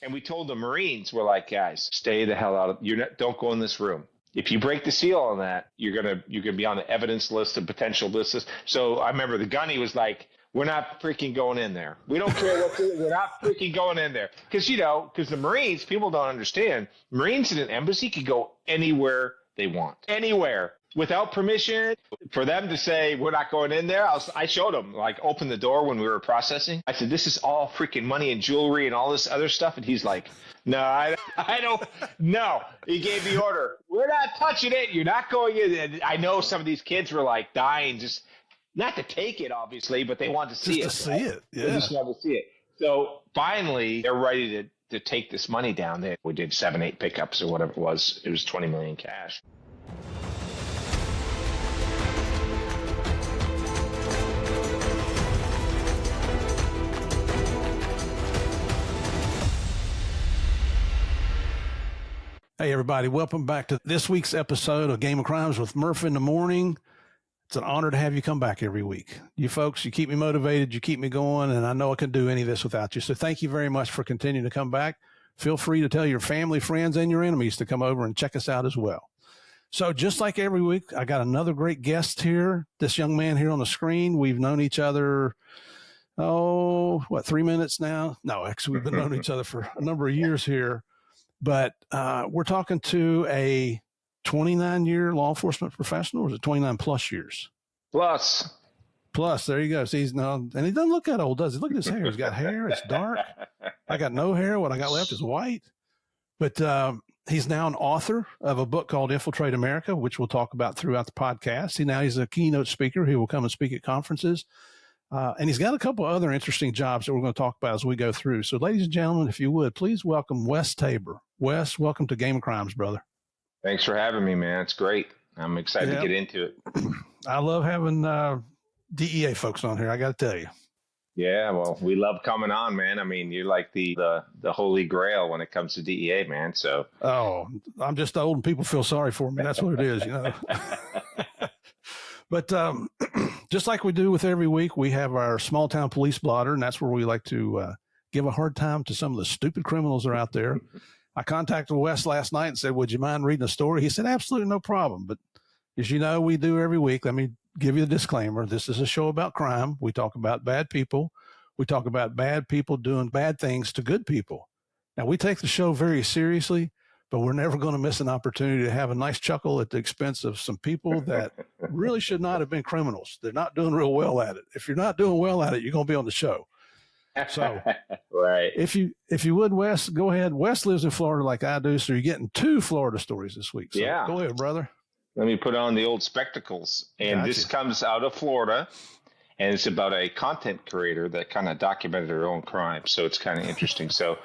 And we told the Marines, we're like, guys, stay the hell out of, don't go in this room. If you break the seal on that, you're gonna be on the evidence list and potential lists. So I remember the gunny was like, we're not freaking going in there. We don't care what we're not freaking going in there. Because the Marines, people don't understand, Marines in an embassy could go anywhere they want. Anywhere. Without permission. For them to say, we're not going in there, I showed them, like, open the door when we were processing. I said, this is all freaking money and jewelry and all this other stuff. And he's like, no, I don't. No. He gave the order. We're not touching it. You're not going in. And I know some of these kids were, like, dying just not to take it, obviously, but they wanted to see it. Just to see it, yeah. They just wanted to see it. So finally, they're ready to take this money down. We did 7-8 pickups or whatever it was. It was $20 million cash. Hey, everybody. Welcome back to this week's episode of Game of Crimes with Murph in the Morning. It's an honor to have you come back every week. You folks, you keep me motivated, you keep me going, and I know I couldn't do any of this without you. So thank you very much for continuing to come back. Feel free to tell your family, friends, and your enemies to come over and check us out as well. So just like every week, I got another great guest here. This young man here on the screen, we've known each other, 3 minutes now? No, actually, we've been knowing each other for a number of years here. But we're talking to a 29-year law enforcement professional, or is it 29 plus years? Plus, there you go. See, and he doesn't look that old, does he? Look at his hair. He's got hair. It's dark. I got no hair. What I got left is white. But he's now an author of a book called Infiltrate America, which we'll talk about throughout the podcast. He's a keynote speaker. He will come and speak at conferences. And he's got a couple of other interesting jobs that we're going to talk about as we go through. So, ladies and gentlemen, if you would, please welcome Wes Tabor. Wes, welcome to Game of Crimes, brother. Thanks for having me, man. It's great. I'm excited to get into it. I love having DEA folks on here, I got to tell you. Yeah, well, we love coming on, man. I mean, you're like the holy grail when it comes to DEA, man. So, I'm just old and people feel sorry for me. That's what it is, But just like we do with every week, we have our small town police blotter, and that's where we like to give a hard time to some of the stupid criminals that are out there. I contacted Wes last night and said, would you mind reading a story? He said, absolutely no problem. But as you know, we do every week. Let me give you the disclaimer. This is a show about crime. We talk about bad people. We talk about bad people doing bad things to good people. Now, we take the show very seriously, but we're never going to miss an opportunity to have a nice chuckle at the expense of some people that really should not have been criminals. They're not doing real well at it. If you're not doing well at it, you're going to be on the show. So right. If you would, Wes, go ahead. Wes lives in Florida like I do, so you're getting 2 Florida stories this week. So yeah. Go ahead, brother. Let me put on the old spectacles. And Gotcha. This comes out of Florida, and it's about a content creator that kind of documented her own crime. So it's kind of interesting. So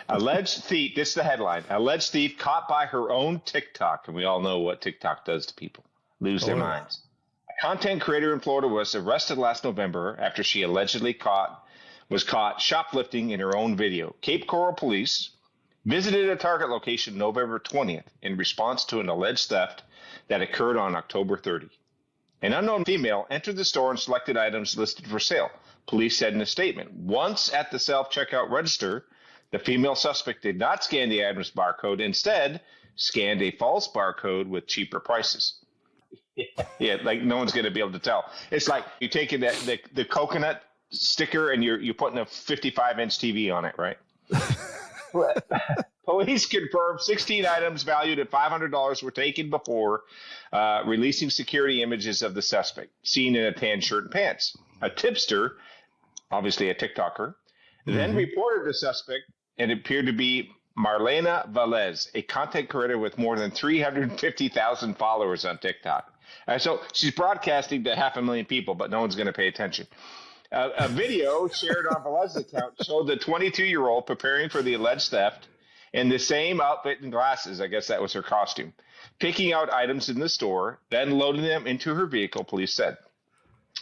alleged thief, this is the headline, alleged thief caught by her own TikTok. And we all know what TikTok does to people, lose their minds. A content creator in Florida was arrested last November after she allegedly was caught shoplifting in her own video. Cape Coral police visited a Target location November 20th in response to an alleged theft that occurred on October 30. An unknown female entered the store and selected items listed for sale. Police said in a statement, once at the self-checkout register, the female suspect did not scan the item's barcode. Instead, scanned a false barcode with cheaper prices. Yeah, like no one's going to be able to tell. It's like you're taking the coconut sticker and you're putting a 55-inch TV on it, right? Police confirmed 16 items valued at $500 were taken before releasing security images of the suspect, seen in a tan shirt and pants. A tipster, obviously a TikToker, then reported the suspect and it appeared to be Marlena Velez, a content creator with more than 350,000 followers on TikTok. So she's broadcasting to 500,000 people, but no one's going to pay attention. A video shared on Velez's account showed the 22-year-old preparing for the alleged theft in the same outfit and glasses. I guess that was her costume. Picking out items in the store, then loading them into her vehicle, police said.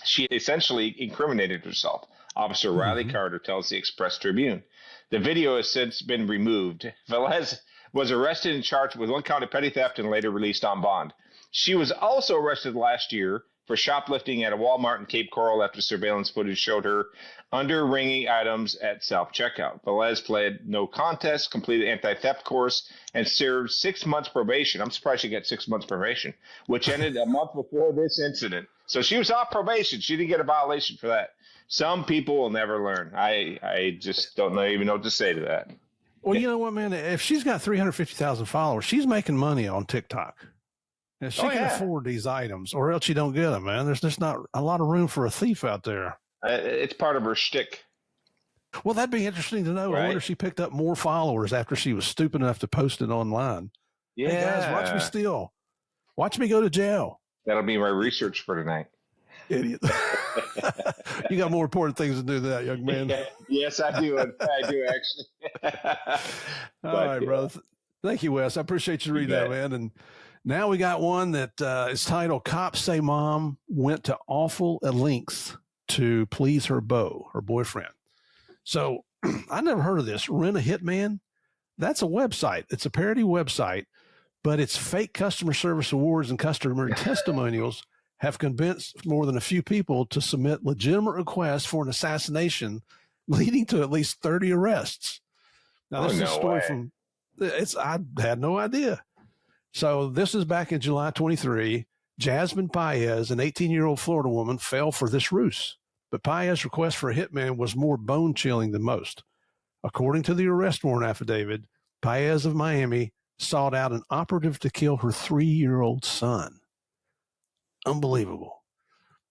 She essentially incriminated herself. Officer Riley Carter tells the Express Tribune. The video has since been removed. Velez was arrested and charged with 1 count of petty theft and later released on bond. She was also arrested last year for shoplifting at a Walmart in Cape Coral after surveillance footage showed her under-ringing items at self-checkout. Velez pled no contest, completed anti-theft course, and served 6 months probation. I'm surprised she got 6 months probation, which ended a month before this incident. So she was off probation. She didn't get a violation for that. Some people will never learn. I just don't even know what to say to that. Well, you know what, man? If she's got 350,000 followers, she's making money on TikTok. And she can afford these items, or else you don't get them, man. There's just not a lot of room for a thief out there. It's part of her shtick. Well, that'd be interesting to know. Right? I wonder if she picked up more followers after she was stupid enough to post it online. Yeah. Hey, guys, watch me steal. Watch me go to jail. That'll be my research for tonight. Idiot. You got more important things to do than that, young man. Yes, I do. I do, actually. All right, brother. Thank you, Wes. I appreciate you reading that, man. And now we got one that is titled Cops Say Mom Went to Awful Lengths to Please Her boyfriend. So I never heard of this. Rent a Hitman. That's a website. It's a parody website, but it's fake customer service awards and customer testimonials have convinced more than a few people to submit legitimate requests for an assassination, leading to at least 30 arrests. Now, this is a story from, I had no idea. So this is back in July 23. Jasmine Paez, an 18-year-old Florida woman, fell for this ruse. But Paez's request for a hitman was more bone-chilling than most. According to the arrest warrant affidavit, Paez of Miami sought out an operative to kill her 3-year-old son. Unbelievable.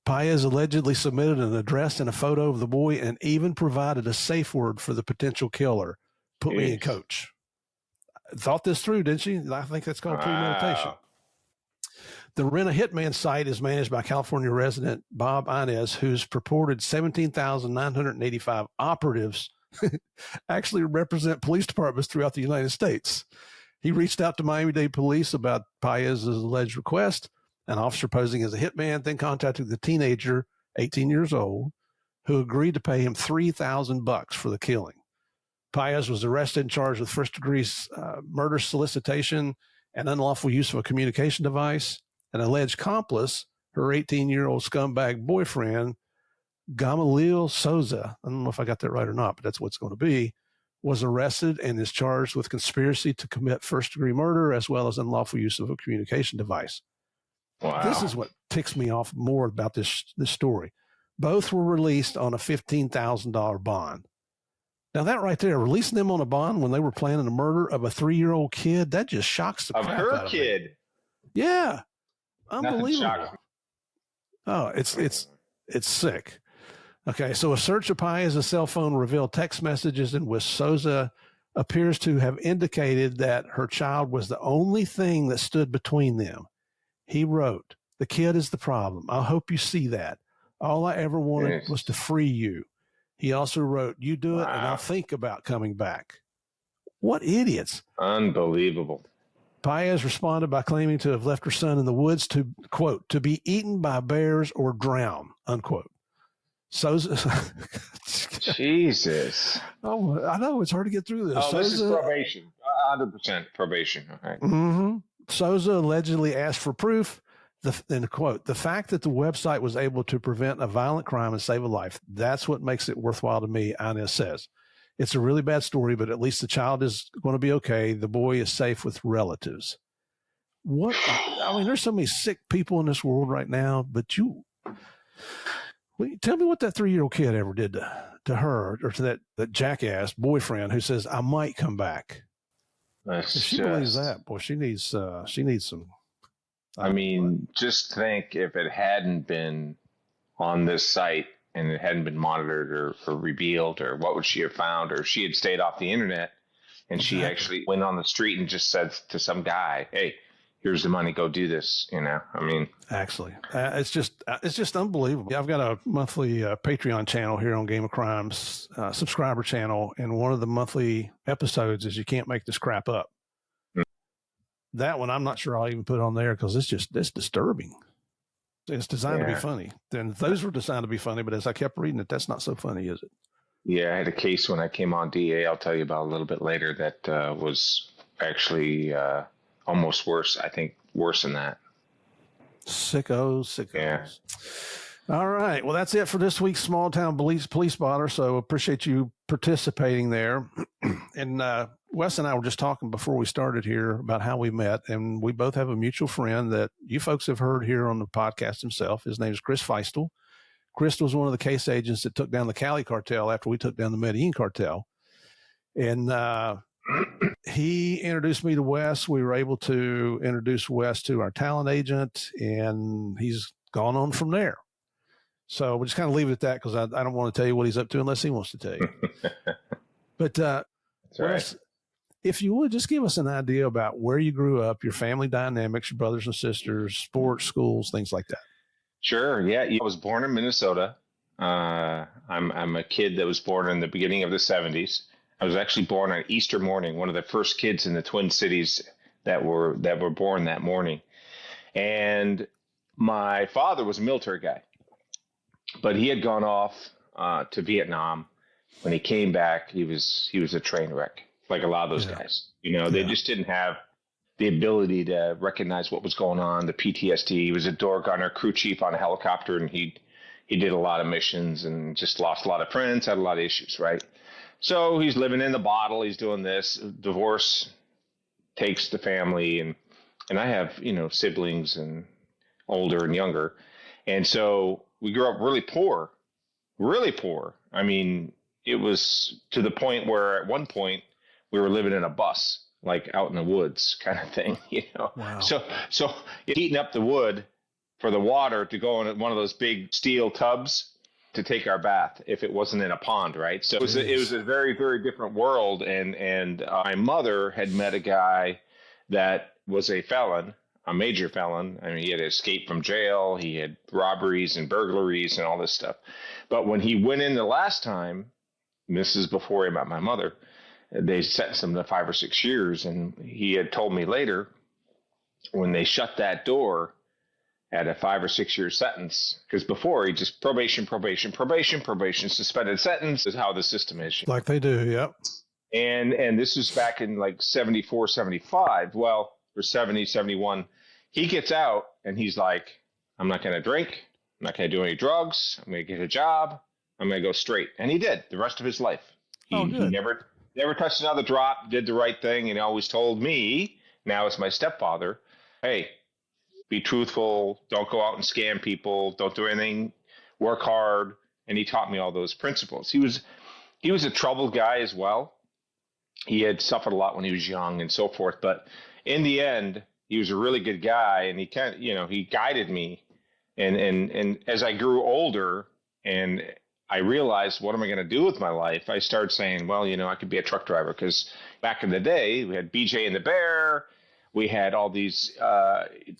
Paez allegedly submitted an address and a photo of the boy and even provided a safe word for the potential killer. Put me in, coach. Thought this through, didn't she? I think that's called premeditation. The Rent a Hitman site is managed by California resident Bob Inez, whose purported 17,985 operatives actually represent police departments throughout the United States. He reached out to Miami-Dade police about Paez's alleged request. An officer posing as a hitman then contacted the teenager, 18 years old, who agreed to pay him $3,000 for the killing. Paez was arrested and charged with first-degree murder solicitation and unlawful use of a communication device. An alleged accomplice, her 18-year-old scumbag boyfriend, Gamaliel Souza, I don't know if I got that right or not, but that's what it's going to be, was arrested and is charged with conspiracy to commit first-degree murder as well as unlawful use of a communication device. Wow. This is what ticks me off more about this story. Both were released on a $15,000 bond. Now that right there, releasing them on a bond when they were planning the murder of a 3-year-old kid, that just shocks the crap out of her kid. Yeah. Unbelievable. Oh, it's sick. Okay, so a search of Paez's cell phone revealed text messages in which Souza appears to have indicated that her child was the only thing that stood between them. He wrote, "The kid is the problem. I hope you see that. All I ever wanted was to free you." He also wrote, "You do it and I'll think about coming back." What idiots. Unbelievable. Paez responded by claiming to have left her son in the woods to, quote, to be eaten by bears or drown, unquote. Jesus. Oh, I know. It's hard to get through this. Oh, this is probation. 100% probation. All right. Mm-hmm. Souza allegedly asked for proof. And quote, "The fact that the website was able to prevent a violent crime and save a life, that's what makes it worthwhile to me," Inez says. "It's a really bad story, but at least the child is going to be okay. The boy is safe with relatives." What? I mean, there's so many sick people in this world right now, but tell me what that 3-year-old kid ever did to her or to that jackass boyfriend who says, "I might come back." If she believes that, boy, she needs some. I mean, just think if it hadn't been on this site and it hadn't been monitored or revealed, or what would she have found? Or she had stayed off the internet and she actually went on the street and just said to some guy, "Hey, here's the money, go do this." I mean, actually, it's just unbelievable. I've got a monthly Patreon channel here on Game of Crimes, subscriber channel. And one of the monthly episodes is "You Can't Make This Crap Up." That one, I'm not sure I'll even put on there because it's disturbing. It's designed to be funny. Then those were designed to be funny, but as I kept reading it, that's not so funny, is it? Yeah, I had a case when I came on DA. I'll tell you about a little bit later. That was actually almost worse. I think worse than that. Sickos. Yeah. All right. Well, that's it for this week's Small Town Police Blotter. So appreciate you participating there. And Wes and I were just talking before we started here about how we met. And we both have a mutual friend that you folks have heard here on the podcast himself. His name is Chris Feistel. Chris was one of the case agents that took down the Cali cartel after we took down the Medellin cartel. And he introduced me to Wes. We were able to introduce Wes to our talent agent, and he's gone on from there. So we'll just kind of leave it at that because I don't want to tell you what he's up to unless he wants to tell you. But That's right. Wes, if you would just give us an idea about where you grew up, your family dynamics, your brothers and sisters, sports, schools, things like that. Sure. Yeah. I was born in Minnesota. I'm a kid that was born in the beginning of the 70s. I was actually born on Easter morning, one of the first kids in the Twin Cities that were born that morning. And my father was a military guy, but he had gone off to Vietnam. When he came back, he was a train wreck, like a lot of those guys. They just didn't have the ability to recognize what was going on, the PTSD. He was a door gunner, crew chief on a helicopter, and he did a lot of missions and just lost a lot of friends, had a lot of issues, right? So he's living in the bottle. He's doing this. Divorce takes the family, and I have siblings and older and younger, and so we grew up really poor. I mean, it was to the point where at one point we were living in a bus, like out in the woods, kind of thing. Wow. So heating up the wood for the water to go in one of those big steel tubs to take our bath if it wasn't in a pond, right? So it was a very, very different world. And my mother had met a guy that was a felon, a major felon. I mean, he had escaped from jail. He had robberies and burglaries and all this stuff. But when he went in the last time, and this is before he met my mother, they sentenced him to 5 or 6 years. And he had told me later, when they shut that door at a 5 or 6 year sentence, because before he just probation, suspended sentence is how the system is. Like they do, yep. And this was back in like 74, 75. Well, for 70, 71, he gets out and he's like, I'm not going to drink. I'm not going to do any drugs. I'm going to get a job. I'm going to go straight. And he did the rest of his life. He never touched another drop, did the right thing. And he always told me, now as my stepfather, hey, be truthful. Don't go out and scam people. Don't do anything. Work hard. And he taught me all those principles. He was a troubled guy as well. He had suffered a lot when he was young and so forth. But in the end, he was a really good guy. And he he guided me. And as I grew older and I realized, what am I going to do with my life? I started saying, well, I could be a truck driver, because back in the day, we had BJ and the Bear. We had all these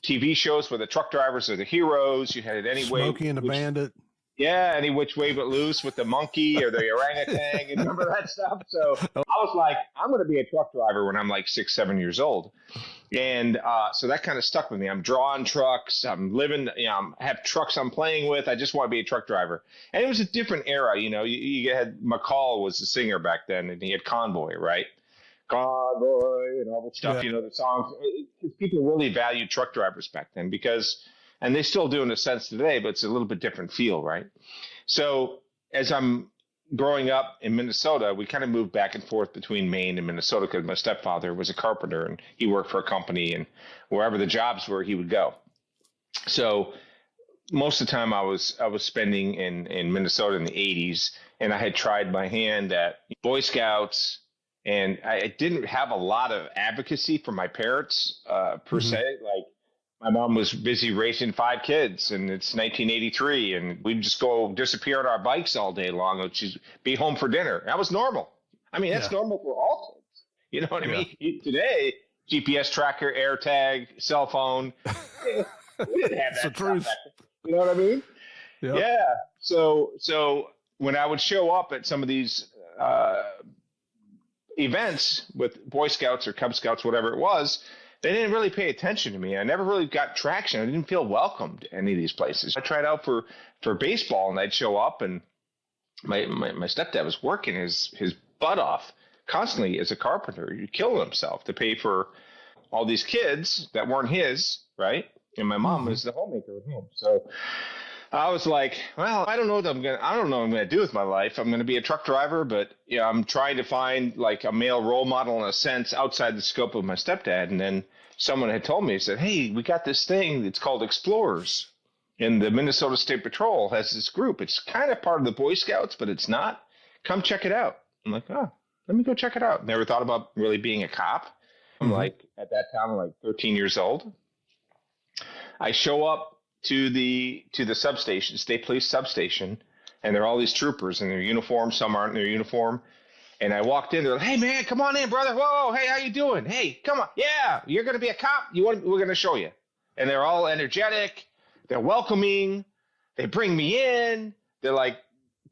TV shows where the truck drivers are the heroes. You had it anyway. Smokey and the Bandit. Yeah, any which way but loose with the monkey or the orangutan. And remember that stuff? So I was like, I'm going to be a truck driver when I'm like 6, 7 years old. And so that kind of stuck with me. I'm drawing trucks. I'm living, I have trucks I'm playing with. I just want to be a truck driver. And it was a different era. You had McCall was the singer back then, and he had Convoy, right? Convoy and all the stuff, the songs. People really valued truck drivers back then and they still do in a sense today, but it's a little bit different feel, right? So as I'm growing up in Minnesota, we kind of moved back and forth between Maine and Minnesota because my stepfather was a carpenter and he worked for a company, and wherever the jobs were, he would go. So most of the time I was spending in Minnesota in the 80s, and I had tried my hand at Boy Scouts, and I didn't have a lot of advocacy for my parents per se. Like, my mom was busy raising 5 kids, and it's 1983, and we'd just go disappear on our bikes all day long, and she'd be home for dinner. That was normal. I mean, that's normal for all kids. You know what I mean? Today, GPS tracker, AirTag, cell phone. We didn't have that. The truth. You know what I mean? Yep. Yeah. So when I would show up at some of these events with Boy Scouts or Cub Scouts, whatever it was, they didn't really pay attention to me. I never really got traction. I didn't feel welcomed at any of these places. I tried out for baseball, and I'd show up, and my stepdad was working his butt off constantly as a carpenter. He'd kill himself to pay for all these kids that weren't his, right? and my mom was the homemaker at home. So I was like, well, I don't know what I'm gonna do with my life. I'm gonna be a truck driver, but I'm trying to find like a male role model in a sense outside the scope of my stepdad. And then someone had told me, he said, hey, we got this thing that's called Explorers. And the Minnesota State Patrol has this group. It's kind of part of the Boy Scouts, but it's not. Come check it out. I'm like, oh, let me go check it out. Never thought about really being a cop. I'm like, at that time, I'm like 13 years old. I show up to the substation, state police substation, and there are all these troopers in their uniform. Some aren't in their uniform. And I walked in. They're like, hey, man, come on in, brother. Whoa, hey, how you doing? Hey, come on. Yeah, you're going to be a cop? We're going to show you. And they're all energetic. They're welcoming. They bring me in. They're like,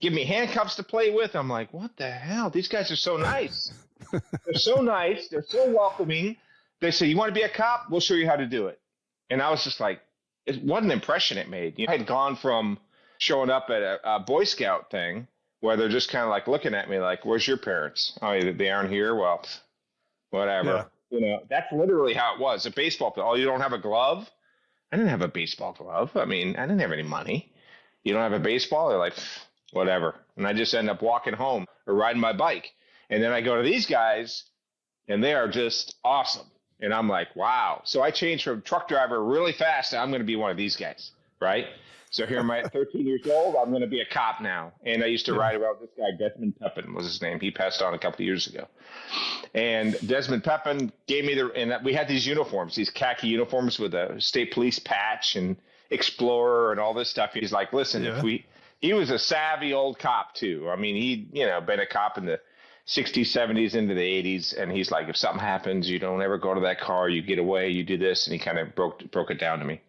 give me handcuffs to play with. I'm like, what the hell? These guys are so nice. They're so nice. They're so welcoming. They say, you want to be a cop? We'll show you how to do it. And I was just like, what an impression it made. I had gone from showing up at a Boy Scout thing where they're just kind of like looking at me like, where's your parents? Oh, they aren't here? Well, whatever. Yeah. That's literally how it was. A baseball player. Oh, you don't have a glove? I didn't have a baseball glove. I mean, I didn't have any money. You don't have a baseball? They're like, whatever. And I just end up walking home or riding my bike. And then I go to these guys, and they are just awesome. And I'm like, wow. So I changed from truck driver really fast. I'm going to be one of these guys, right? So here I'm at 13 years old. I'm going to be a cop now. And I used to ride around with this guy, Desmond Pepin was his name. He passed on a couple of years ago. And Desmond Pepin gave me and we had these uniforms, these khaki uniforms with a state police patch and Explorer and all this stuff. He's like, listen, he was a savvy old cop too. I mean, he'd, been a cop in the 60s, 70s into the 80s. And he's like, if something happens, you don't ever go to that car, you get away, you do this. And he kind of broke it down to me.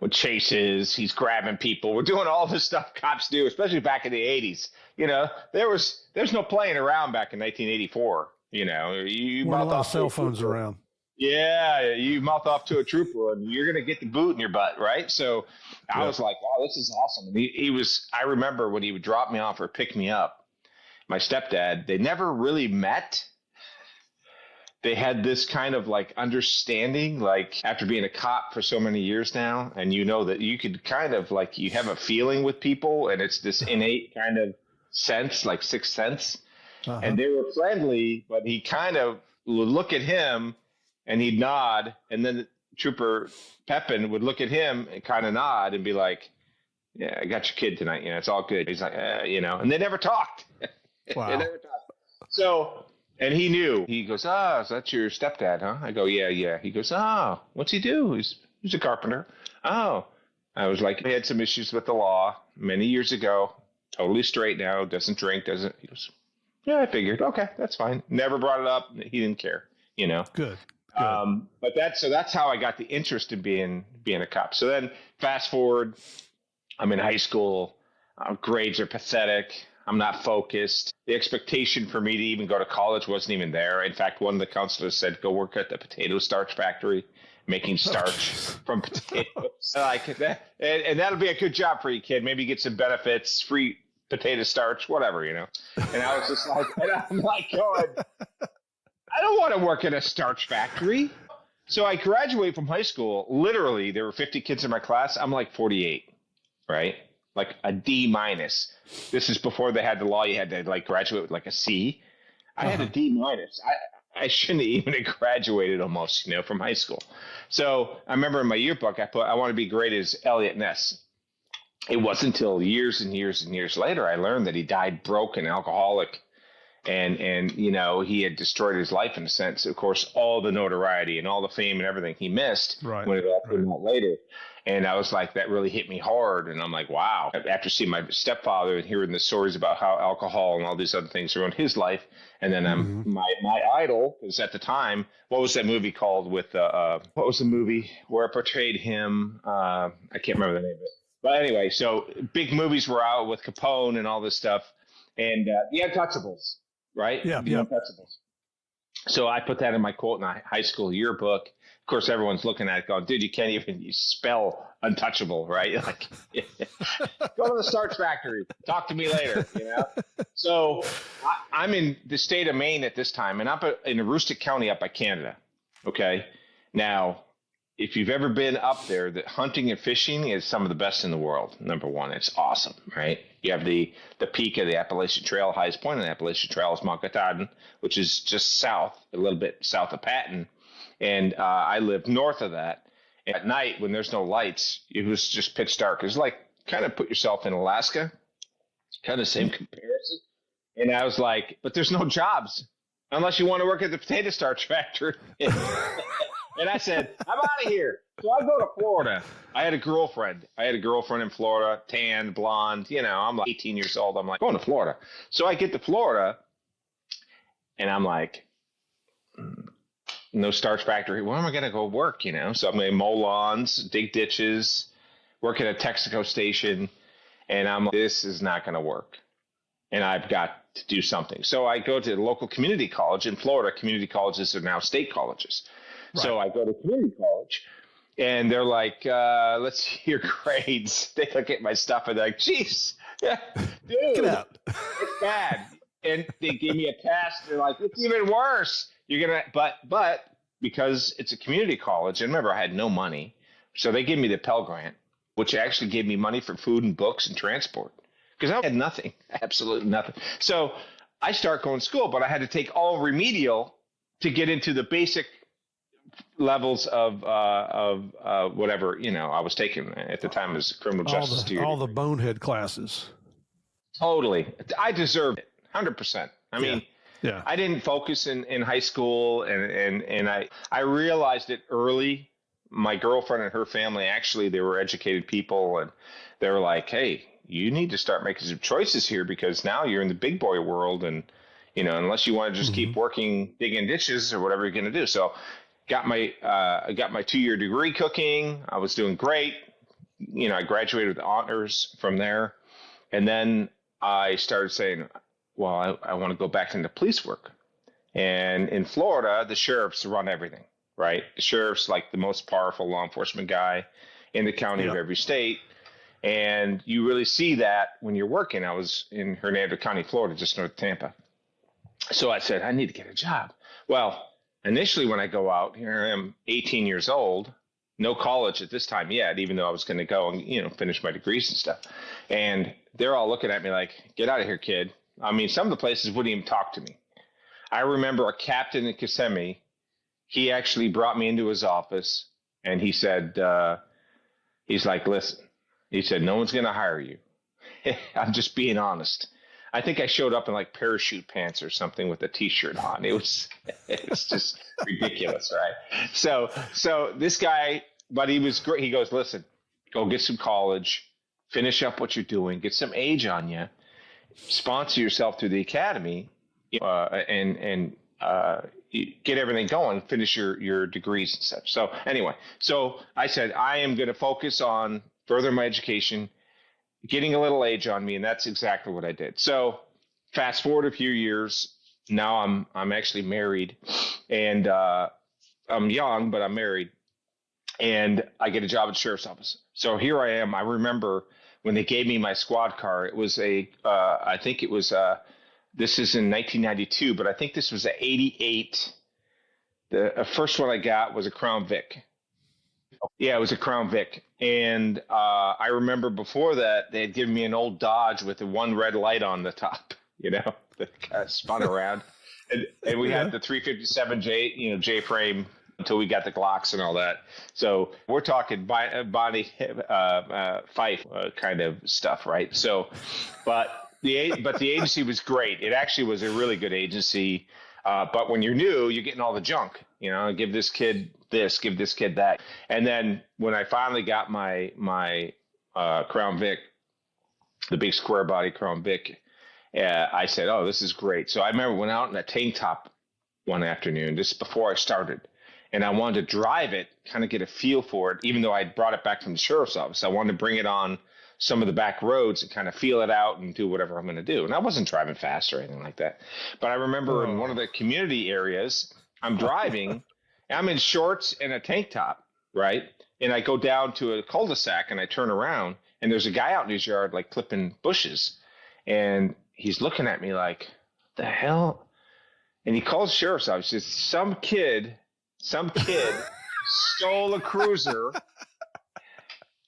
With chases, he's grabbing people. We're doing all this stuff cops do, especially back in the 80s. There's no playing around back in 1984. You weren't a lot of cell phones around. Yeah, you mouth off to a trooper and you're going to get the boot in your butt, right? So I was like, wow, this is awesome. And I remember when he would drop me off or pick me up, my stepdad, they never really met. They had this kind of like understanding, like after being a cop for so many years now, and that you could kind of like, you have a feeling with people and it's this innate kind of sense, like sixth sense. And they were friendly, but he kind of would look at him and he'd nod. And then Trooper Pepin would look at him and kind of nod and be like, yeah, I got your kid tonight. It's all good. He's like, and they never talked. Wow. They never talked. So, and he knew. He goes, is that your stepdad, huh? I go, yeah. He goes, what's he do? He's a carpenter. Oh. I was like, he had some issues with the law many years ago. Totally straight now. Doesn't drink, doesn't. He goes, yeah, I figured. Okay, that's fine. Never brought it up. He didn't care, Good. But that's how I got the interest in being a cop. So then fast forward, I'm in high school. Grades are pathetic. I'm not focused. The expectation for me to even go to college wasn't even there. In fact, one of the counselors said, go work at the potato starch factory, making starch from potatoes. Like that, and that'll be a good job for you, kid. Maybe get some benefits, free potato starch, whatever, And I was just like, and I'm like going, I don't want to work in a starch factory. So I graduate from high school. Literally, there were 50 kids in my class. I'm like 48, right? Like a D minus. This is before they had the law. You had to like graduate with like a C. I had a D minus. I shouldn't have even have graduated almost, from high school. So I remember in my yearbook, I put, I want to be great as Elliot Ness. It wasn't until years and years and years later I learned that he died broke and alcoholic. And he had destroyed his life in a sense. Of course, all the notoriety and all the fame and everything he missed when it all came out later. And I was like, that really hit me hard. And I'm like, wow. After seeing my stepfather and hearing the stories about how alcohol and all these other ththings ruined his life. And then my idol, because at the time, what was that movie called with, what was the movie where it portrayed him? I can't remember the name of it. But anyway, so big movies were out with Capone and all this stuff. And The Untouchables, right? Yeah. The Untouchables. So I put that in my quote in my high school yearbook. Of course, everyone's looking at it going, dude, you can't even spell untouchable, right? Like, go to the starch factory. Talk to me later, So I'm in the state of Maine at this time, and I'm in Aroostook County up by Canada, okay? Now, if you've ever been up there, that hunting and fishing is some of the best in the world. Number one, it's awesome, right? You have the peak of the Appalachian Trail, highest point of the Appalachian Trail is Mount Katahdin, which is just south, a little bit south of Patton. And I live north of that. And at night, when there's no lights, it was just pitch dark. It's like kind of put yourself in Alaska, kind of same comparison. And I was like, but there's no jobs unless you want to work at the potato starch factory. And I said, I'm out of here. So I go to Florida. I had a girlfriend in Florida, tan, blonde. You know, I'm like 18 years old. I'm like, going to Florida. So I get to Florida, and I'm like, no starch factory. Where am I going to go work, you know? So I'm going to mow lawns, dig ditches, work at a Texaco station. And I'm like, this is not going to work. And I've got to do something. So I go to the local community college. In Florida, community colleges are now state colleges. Right. So I go to community college, and they're like, let's see your grades. They look at my stuff, and they're like, geez, dude, get out. It's bad. And they gave me a test. They're like, it's even worse. You're going to, but because it's a community college, and remember, I had no money. So they gave me the Pell Grant, which actually gave me money for food and books and transport. Because I had nothing, absolutely nothing. So I start going to school, but I had to take all remedial to get into the basic levels of whatever, you know, I was taking at the time as criminal justice. All the bonehead classes. Totally. I deserved it, 100%. I mean, yeah. I didn't focus in high school, and I realized it early. My girlfriend and her family, actually, they were educated people, and they were like, hey, you need to start making some choices here, because now you're in the big boy world, and, you know, unless you want to just keep working, digging ditches or whatever you're going to do. So I got my 2-year degree cooking. I was doing great. You know, I graduated with honors from there. And then I started saying, well, I want to go back into police work. And in Florida, the sheriffs run everything, right? The sheriff's like the most powerful law enforcement guy in the county of every state. And you really see that when you're working. I was in Hernando County, Florida, just north of Tampa. So I said, I need to get a job. Well, initially when I go out, here I am 18 years old, no college at this time yet, even though I was going to go and, you know, finish my degrees and stuff. And they're all looking at me like, get out of here, kid. I mean, some of the places wouldn't even talk to me. I remember a captain in Kissimmee, he actually brought me into his office, and he said, he's like, listen, he said, no one's going to hire you. I'm just being honest. I think I showed up in like parachute pants or something with a T-shirt on. It was just ridiculous, right? So this guy, but he was great. He goes, listen, go get some college, finish up what you're doing, get some age on you, sponsor yourself through the academy, and get everything going, finish your degrees and such. So anyway, so I said, I am going to focus on further my education, getting a little age on me, and that's exactly what I did. So fast forward a few years, now I'm actually married, and I'm young, but I'm married, and I get a job at the sheriff's office. So here I am. I remember when they gave me my squad car, it was I think it was this is in 1992, but I think this was a 88. The first one I got was a Crown Vic. Yeah, it was a Crown Vic. And I remember before that, they had given me an old Dodge with the one red light on the top, you know, that kind of spun around. And we had the 357 J-frame until we got the Glocks and all that. So we're talking Bonnie Fife kind of stuff, right? So, but the agency was great. It actually was a really good agency. But when you're new, you're getting all the junk, you know, give this kid this, give this kid that. And then when I finally got my Crown Vic, the big square body Crown Vic, I said, oh, this is great. So I remember went out in a tank top one afternoon, just before I started, and I wanted to drive it, kind of get a feel for it, even though I brought it back from the sheriff's office. I wanted to bring it on some of the back roads and kind of feel it out and do whatever I'm going to do. And I wasn't driving fast or anything like that. But I remember in one of the community areas, I'm driving, I'm in shorts and a tank top, right? And I go down to a cul-de-sac and I turn around, and there's a guy out in his yard, like clipping bushes. And he's looking at me like, the hell? And he calls the sheriff's office. He says, some kid stole a cruiser.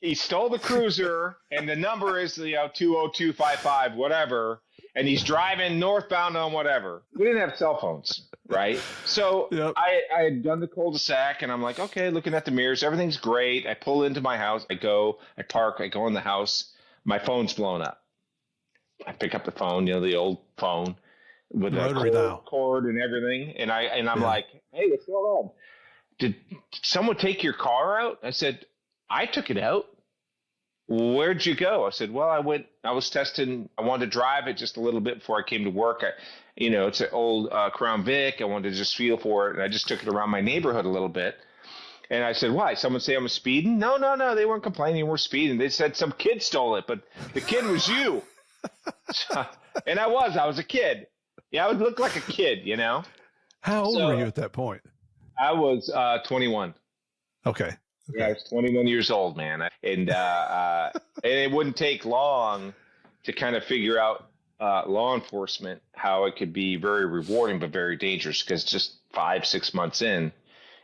He stole the cruiser, and the number is 20255, whatever. And he's driving northbound on whatever. We didn't have cell phones, right? So Yep. I had done the cul-de-sac, and I'm like, okay, looking at the mirrors, everything's great. I pull into my house, I park, I go in the house. My phone's blown up. I pick up the phone, the old phone with the cord and everything, and I'm like, hey, what's going on? Did someone take your car out? I said, I took it out. Where'd you go? I said, well, I was testing. I wanted to drive it just a little bit before I came to work. It's an old Crown Vic. I wanted to just feel for it. And I just took it around my neighborhood a little bit. And I said, why? Someone say I'm speeding? No. They weren't complaining we're speeding. They said some kid stole it, but the kid was you. And I was a kid. Yeah, I would look like a kid, How old were you at that point? I was 21. Okay. Yeah, I was 21 years old, man. And it wouldn't take long to kind of figure out law enforcement, how it could be very rewarding but very dangerous, because just 5-6 months in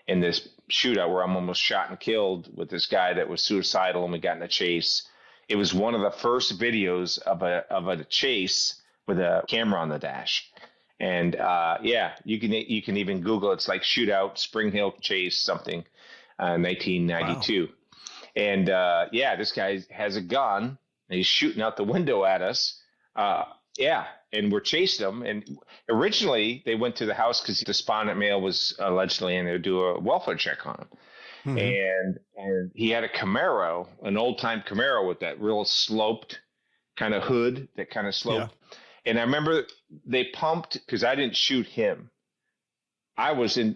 this shootout where I'm almost shot and killed with this guy that was suicidal and we got in a chase. It was one of the first videos of a chase with a camera on the dash. And you can even Google. It's like shootout, Spring Hill chase, something, 1992. Wow. And this guy has a gun and he's shooting out the window at us. And we're chasing him. And originally they went to the house because the despondent male was allegedly in there to do a welfare check on him. Mm-hmm. And he had a Camaro, an old time Camaro with that real sloped kind of hood that kind of sloped. Yeah. And I remember they pumped, because I didn't shoot him. I was in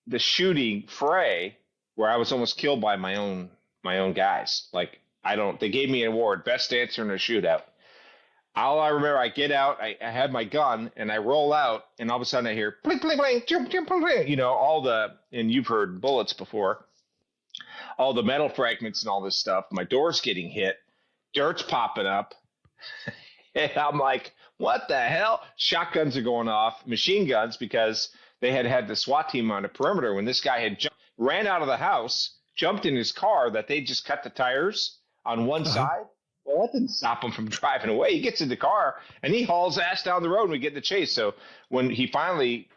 the shooting fray where I was almost killed by my own guys. They gave me an award, best dancer in a shootout. All I remember, I get out, I had my gun, and I roll out, and all of a sudden I hear, blink, blink, blink, jump, jump, blink, and you've heard bullets before, all the metal fragments and all this stuff. My door's getting hit, dirt's popping up, and I'm like, what the hell? Shotguns are going off, machine guns, because they had the SWAT team on the perimeter when this guy had ran out of the house, jumped in his car that they just cut the tires on one side. Well, that didn't stop him from driving away. He gets in the car and he hauls ass down the road and we get in the chase. So when he finally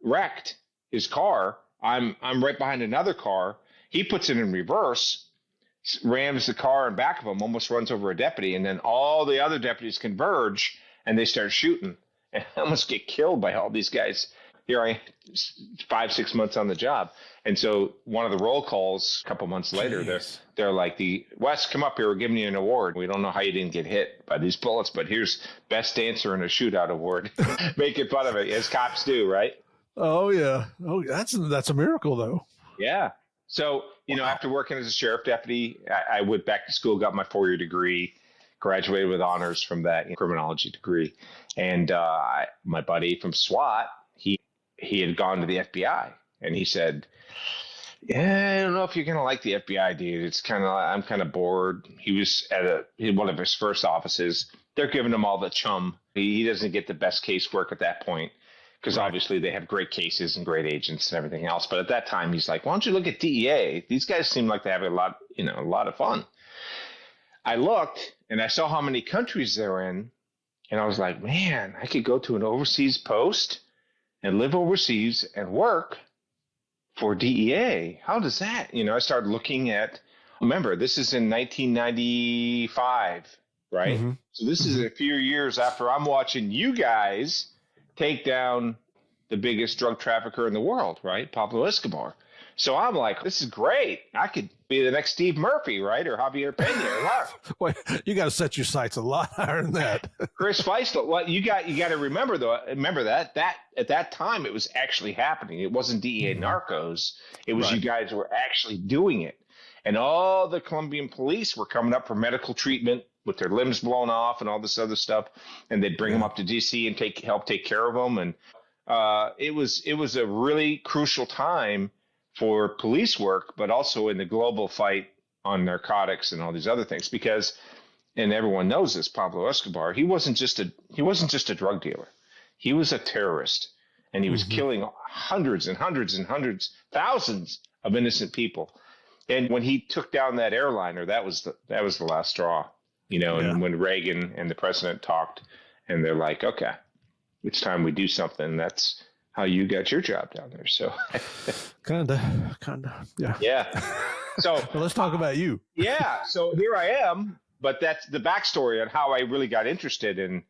wrecked his car, I'm right behind another car. He puts it in reverse, rams the car in back of him, almost runs over a deputy, and then all the other deputies converge and they start shooting. And I almost get killed by all these guys. Here I am, 5-6 months on the job. And so one of the roll calls a couple months later, they're like, Wes, come up here. We're giving you an award. We don't know how you didn't get hit by these bullets, but here's best dancer in a shootout award. Making fun of it, as cops do, right? Oh, yeah. Oh, that's a miracle, though. Yeah. So, after working as a sheriff deputy, I went back to school, got my 4-year degree, graduated with honors from that criminology degree. And my buddy from SWAT, he had gone to the FBI, and he said, yeah, I don't know if you're going to like the FBI, dude. I'm kind of bored. He was at one of his first offices. They're giving him all the chum. He doesn't get the best casework at that point, because obviously they have great cases and great agents and everything else. But at that time, he's like, why don't you look at DEA? These guys seem like they have a lot of fun. I looked and I saw how many countries they're in, and I was like, man, I could go to an overseas post and live overseas and work for DEA. How does that? I started looking at, remember, this is in 1995, right? Mm-hmm. So this is a few years after I'm watching you guys take down the biggest drug trafficker in the world, right? Pablo Escobar. So I'm like, this is great. I could be the next Steve Murphy, right? Or Javier Pena. Wait, you got to set your sights a lot higher than that. Chris Feistel. What you got to remember, though. Remember that at that time it was actually happening. It wasn't DEA narcos. It was you guys were actually doing it, and all the Colombian police were coming up for medical treatment with their limbs blown off and all this other stuff, and they'd bring them up to DC and help take care of them. And it was a really crucial time for police work, but also in the global fight on narcotics and all these other things, because, and everyone knows this, Pablo Escobar, he wasn't just a drug dealer. He was a terrorist. and he was killing hundreds and hundreds and hundreds, thousands of innocent people. And when he took down that airliner, that was the last straw, you know. And when Reagan and the president talked, and they're like, okay, it's time we do something. That's how you got your job down there. So kinda, yeah. So well, let's talk about you. Yeah. So here I am, but that's the backstory on how I really got interested in.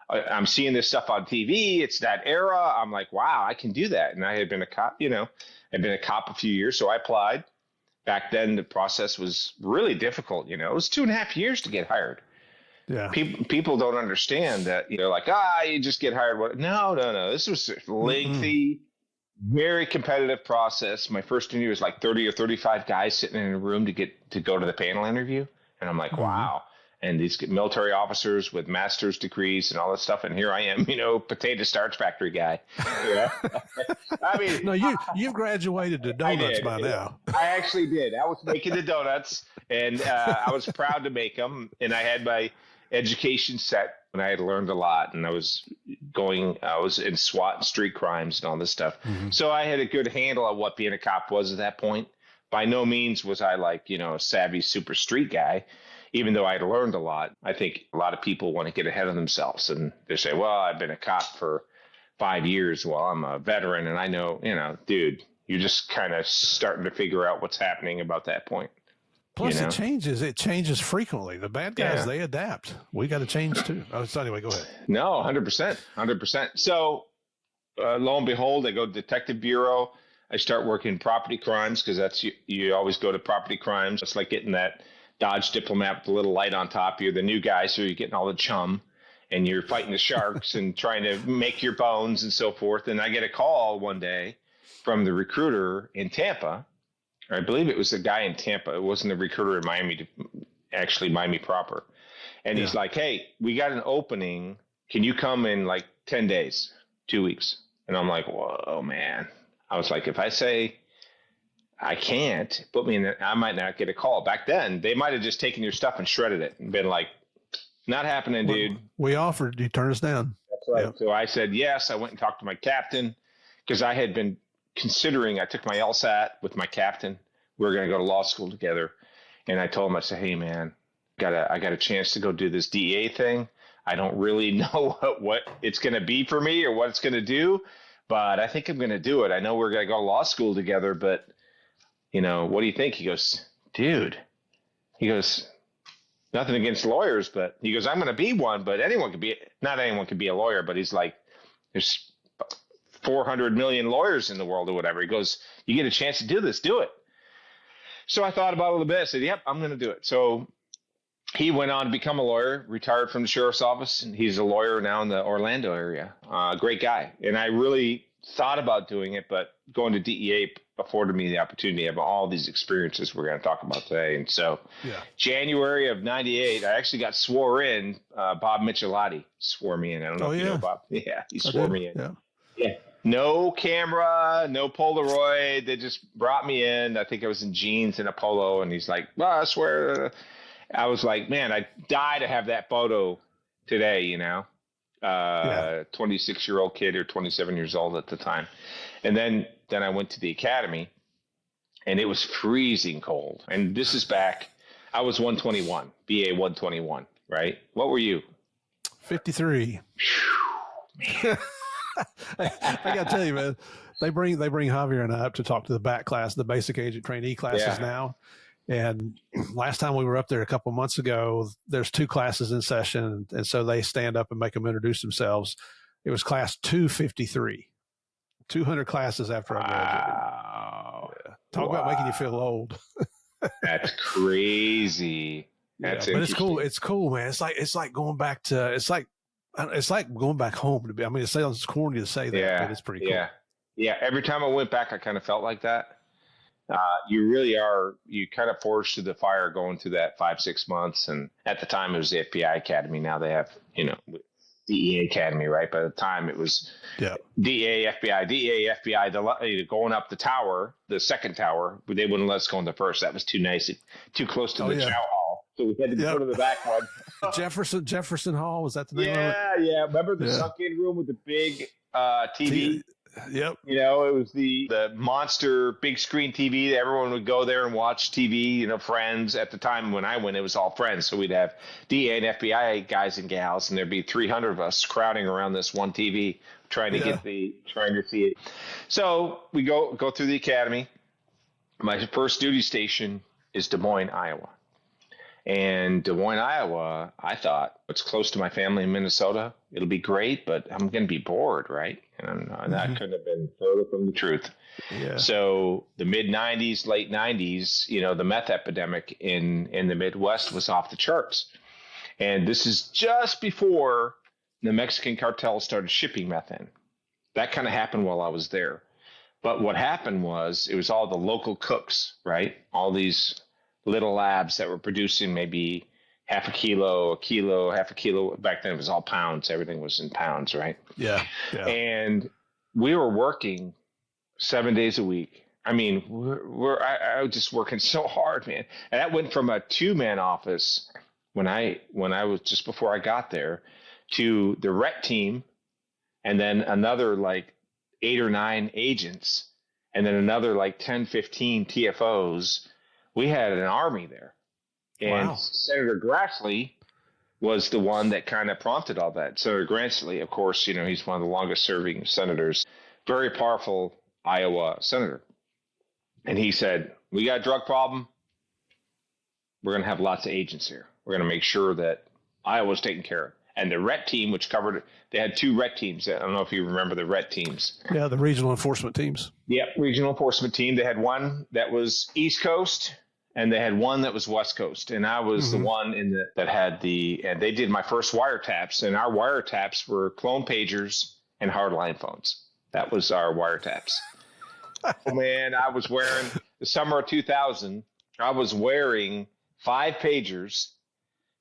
I'm seeing this stuff on TV. It's that era. I'm like, wow, I can do that. And I had been a cop, you know, I'd been a cop a few years. So I applied. Back then, the process was really difficult. You know, it was 2.5 years to get hired. Yeah. People don't understand that, you know, like, you just get hired. No. This was a lengthy, very competitive process. My first interview was like 30 or 35 guys sitting in a room to go to the panel interview. And I'm like, wow. And these military officers with master's degrees and all this stuff. And here I am, you know, potato starch factory guy. Yeah. I mean, no, you've graduated to donuts by now. I actually did. I was making the donuts, and I was proud to make them. And I had my education set, and I had learned a lot. And I was in SWAT and street crimes and all this stuff. So I had a good handle on what being a cop was at that point. By no means was I like, you know, a savvy super street guy. Even though I'd learned a lot. I think a lot of people want to get ahead of themselves, and they say, well, I've been a cop for 5 years. Well, I'm a veteran, and I know, you know, dude, you're just kind of starting to figure out what's happening about that point. Plus, you know? It changes frequently. The bad guys, they adapt. We got to change too. So anyway, go ahead. No, 100%. So lo and behold, I go to Detective Bureau. I start working property crimes, because that's, you always go to property crimes. It's like getting that Dodge Diplomat with the little light on top. You're the new guy, so you're getting all the chum, and you're fighting the sharks and trying to make your bones and so forth. And I get a call one day from the recruiter in Tampa. Or I believe it was the guy in Tampa. It wasn't the recruiter in Miami, actually Miami proper. And he's like, hey, we got an opening. Can you come in like 10 days, 2 weeks? And I'm like, whoa, man. I was like, if I say I can't, put me in there, I might not get a call. Back then, they might have just taken your stuff and shredded it and been like, not happening, dude. We offered, you turned us down. That's right. Yep. So I said yes. I went and talked to my captain, because I had been considering, I took my LSAT with my captain. We were going to go to law school together. And I told him, I said, hey, man, I got a chance to go do this DEA thing. I don't really know what it's going to be for me or what it's going to do, but I think I'm going to do it. I know we're going to go to law school together, but you know, what do you think? He goes, dude, nothing against lawyers, but he goes, I'm going to be one, but not anyone can be a lawyer, but he's like, there's 400 million lawyers in the world or whatever. He goes, you get a chance to do this, do it. So I thought about it a little bit. I said, yep, I'm going to do it. So he went on to become a lawyer, retired from the sheriff's office, and he's a lawyer now in the Orlando area. Great guy. And I really thought about doing it, but going to DEA afforded me the opportunity of all these experiences we're going to talk about today. And so January of 98, I actually got swore in. Bob Michelotti swore me in. I don't know if you know Bob. Yeah, he swore me in. Yeah. No camera, no Polaroid. They just brought me in. I think I was in jeans and a polo, and he's like, well, I swear. I was like, man, I'd die to have that photo today, you know. 26-year-old kid, or 27 years old at the time. And then I went to the academy, and it was freezing cold. And this is back, I was 121, BA 121, right? What were you? 53. Man. I got to tell you, man, they bring Javier and I up to talk to the back class, the basic agent trainee classes now. And last time we were up there a couple months ago, there's 2 classes in session. And so they stand up and make them introduce themselves. It was class 253, 200 classes after I graduated. Wow. Yeah. Talk about making you feel old. That's crazy. That's but it's cool. It's cool, man. It's like going back to, it's like going back home to be. I mean, it sounds corny to say that, but it's pretty cool. Yeah. Every time I went back, I kind of felt like that. You really are, you kind of forged through the fire going through that 5-6 months. And at the time it was the FBI Academy. Now they have, you know, DEA Academy, right? By the time it was DEA, FBI, going up the tower, the second tower, they wouldn't let us go in the first. That was too nice, too close to the chow hall. So we had to go to the back one. Jefferson Hall, was that the name of it? Yeah. Remember the sunken room with the big TV? Yep. You know, it was the monster big screen TV. Everyone would go there and watch TV, you know, Friends. At the time when I went, it was all Friends. So we'd have DA and FBI guys and gals, and there'd be 300 of us crowding around this one TV trying to trying to see it. So we go through the academy. My first duty station is Des Moines, Iowa. And Des Moines, Iowa, I thought, it's close to my family in Minnesota. It'll be great, but I'm going to be bored, right? And that couldn't have been further from the truth. Yeah. So the mid-'90s, late '90s, you know, the meth epidemic in the Midwest was off the charts. And this is just before the Mexican cartel started shipping meth in. That kind of happened while I was there. But what happened was it was all the local cooks, right? All these little labs that were producing maybe half a kilo, half a kilo. Back then it was all pounds. Everything was in pounds, right? Yeah. And we were working 7 days a week. I mean, I was just working so hard, man. And that went from a 2-man office when I was just before I got there to the RET team, and then another like 8 or 9 agents, and then another like 10, 15 TFOs. We had an army there. And Senator Grassley was the one that kind of prompted all that. Senator Grassley, of course, you know, he's one of the longest serving senators, very powerful Iowa senator. And he said, we got a drug problem. We're going to have lots of agents here. We're going to make sure that Iowa's taken care of. And the RET team, which covered, they had 2 RET teams. I don't know if you remember the RET teams. Yeah, the regional enforcement teams. Yep, regional enforcement team. They had one that was East Coast, and they had one that was West Coast. And I was the one that had and they did my first wiretaps. And our wiretaps were clone pagers and hardline phones. That was our wiretaps. Oh, man, I was wearing, the summer of 2000, I was wearing 5 pagers,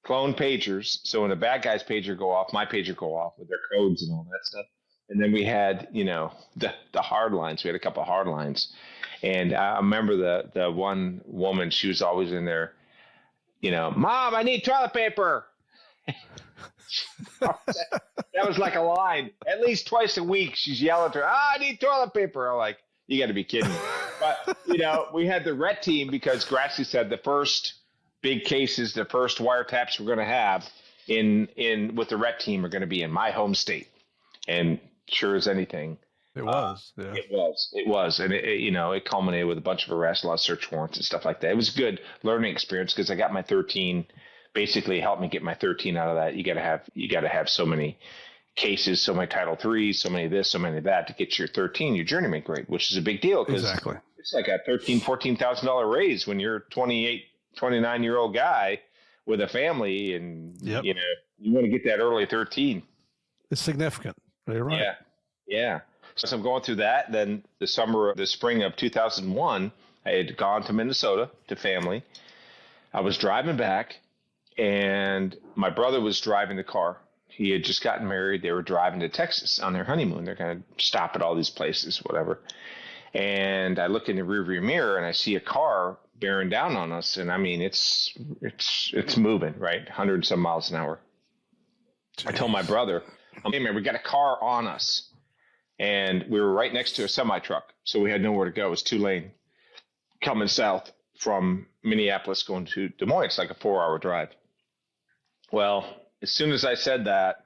clone pagers. So when the bad guy's pager go off, my pager go off with their codes and all that stuff. And then we had, you know, the hard lines. We had a couple of hard lines. And I remember the one woman, she was always in there, you know, Mom, I need toilet paper. That was like a line. At least twice a week, she's yelling to her, I need toilet paper. I'm like, you got to be kidding me. But, you know, we had the RET team because Grassley said the first big cases, the first wiretaps we're going to have with the RET team are going to be in my home state. And sure as anything, it was. Yeah. It was. And, you know, it culminated with a bunch of arrests, a lot of search warrants and stuff like that. It was a good learning experience because I got my 13, basically helped me get my 13 out of that. You got to have so many cases, so many Title III, so many of this, so many of that to get your 13, your journeyman grade, which is a big deal because it's like a $14,000 raise when you're 28, 29-year-old guy with a family, and you know, you want to get that early 13. It's significant. You're right. Yeah. So I'm going through that. Then the spring of 2001, I had gone to Minnesota to family. I was driving back, and my brother was driving the car. He had just gotten married. They were driving to Texas on their honeymoon. They're going to stop at all these places, whatever. And I look in the rearview mirror, and I see a car bearing down on us. And I mean, it's moving, right? 100 and some miles an hour. Jeez. I told my brother, hey man, we got a car on us. And we were right next to a semi truck. So we had nowhere to go. It was 2-lane coming south from Minneapolis going to Des Moines. It's like a 4-hour drive. Well, as soon as I said that,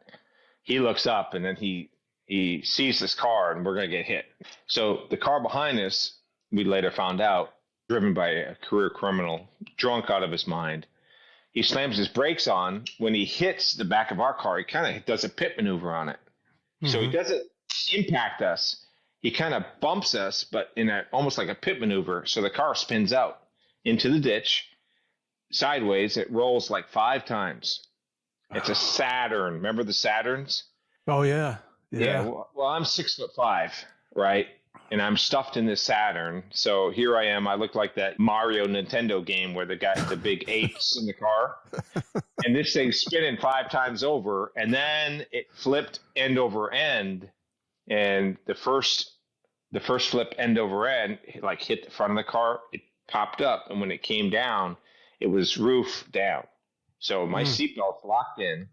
he looks up and then he sees this car and we're going to get hit. So the car behind us, we later found out, driven by a career criminal, drunk out of his mind. He slams his brakes on. When he hits the back of our car, he kind of does a pit maneuver on it. So he doesn't impact us. He kind of bumps us, but in almost like a pit maneuver. So the car spins out into the ditch sideways. It rolls like 5 times. It's a Saturn. Remember the Saturns? Oh yeah. Well, I'm 6'5", right? And I'm stuffed in this Saturn. So here I am. I look like that Mario Nintendo game where the big apes in the car. And this thing's spinning 5 times over. And then it flipped end over end. And the first flip end over end, like hit the front of the car. It popped up. And when it came down, it was roof down. So my seatbelt's locked in.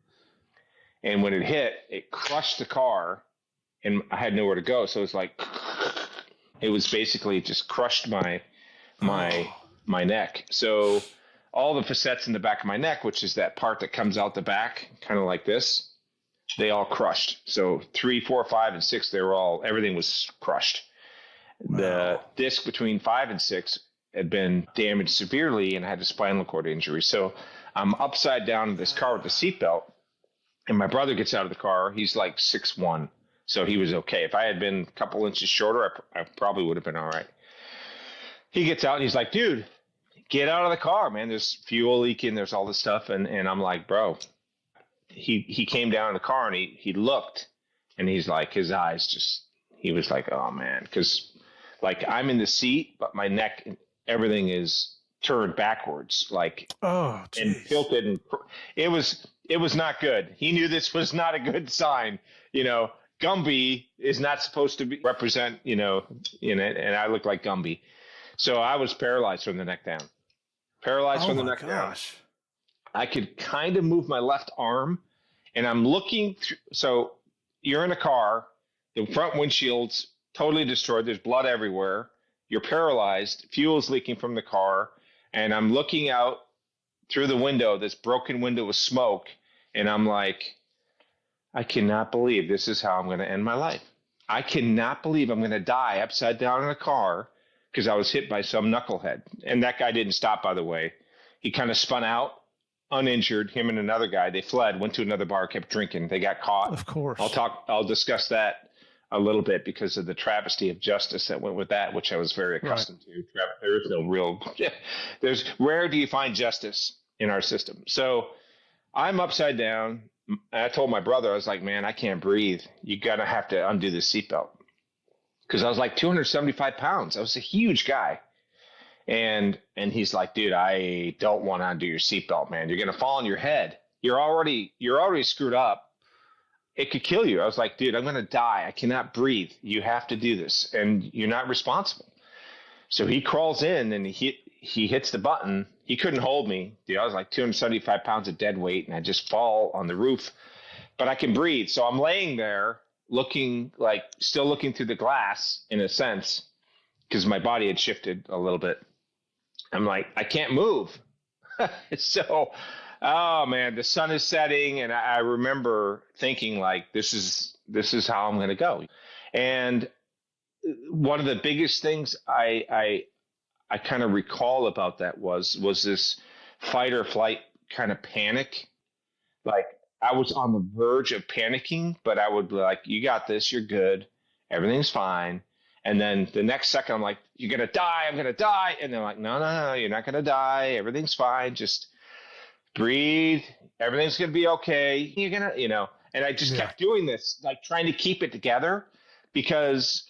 And when it hit, it crushed the car. and I had nowhere to go. So it was like, it was basically just crushed my neck. So all the facets in the back of my neck, which is that part that comes out the back, kind of like this, they all crushed. So 3, 4, 5, and 6, everything was crushed. Wow. The disc between 5 and 6 had been damaged severely and I had a spinal cord injury. So I'm upside down in this car with the seatbelt, and my brother gets out of the car. He's like 6'1", so he was okay. If I had been a couple inches shorter, I probably would have been all right. He gets out and he's like, dude, get out of the car, man. There's fuel leaking. There's all this stuff. And I'm like, bro, he came down in the car and he looked, and he's like, his eyes just, he was like, oh man. Cause like I'm in the seat, but my neck, everything is turned backwards, like, and tilted. And it was not good. He knew this was not a good sign. You know, Gumby is not supposed to represent, in it. And I look like Gumby. So I was paralyzed from the neck down. Down. I could kind of move my left arm, and I'm looking through. So you're in a car, the front windshield's totally destroyed. There's blood everywhere. You're paralyzed. Fuel's leaking from the car. And I'm looking out through the window, this broken window with smoke. And I'm like, I cannot believe this is how I'm going to end my life. I cannot believe I'm going to die upside down in a car because I was hit by some knucklehead. And that guy didn't stop, by the way. He kind of spun out, uninjured, him and another guy. They fled, went to another bar, kept drinking. They got caught. Of course. I'll discuss that a little bit because of the travesty of justice that went with that, which I was very accustomed to. There is no real, rare do you find justice in our system. So I'm upside down. I told my brother, I was like, man, I can't breathe. You got to have to undo the seatbelt. Because I was like 275 pounds. I was a huge guy. And he's like, dude, I don't want to undo your seatbelt, man. You're going to fall on your head. You're already screwed up. It could kill you. I was like, dude, I'm going to die. I cannot breathe. You have to do this. And you're not responsible. So he crawls in and he hits the button. He couldn't hold me. Dude, I was like 275 pounds of dead weight, and I just fall on the roof. But I can breathe. So I'm laying there still looking through the glass in a sense, because my body had shifted a little bit. I'm like, I can't move. So, oh man, the sun is setting, and I remember thinking like, this is how I'm going to go. And one of the biggest things I kind of recall about that was this fight or flight kind of panic. Like I was on the verge of panicking, but I would be like, you got this, you're good, everything's fine. And then the next second I'm like, you're going to die, I'm going to die. And they're like, no, you're not going to die. Everything's fine. Just breathe. Everything's going to be okay. You're going to, and I just kept doing this, like trying to keep it together, because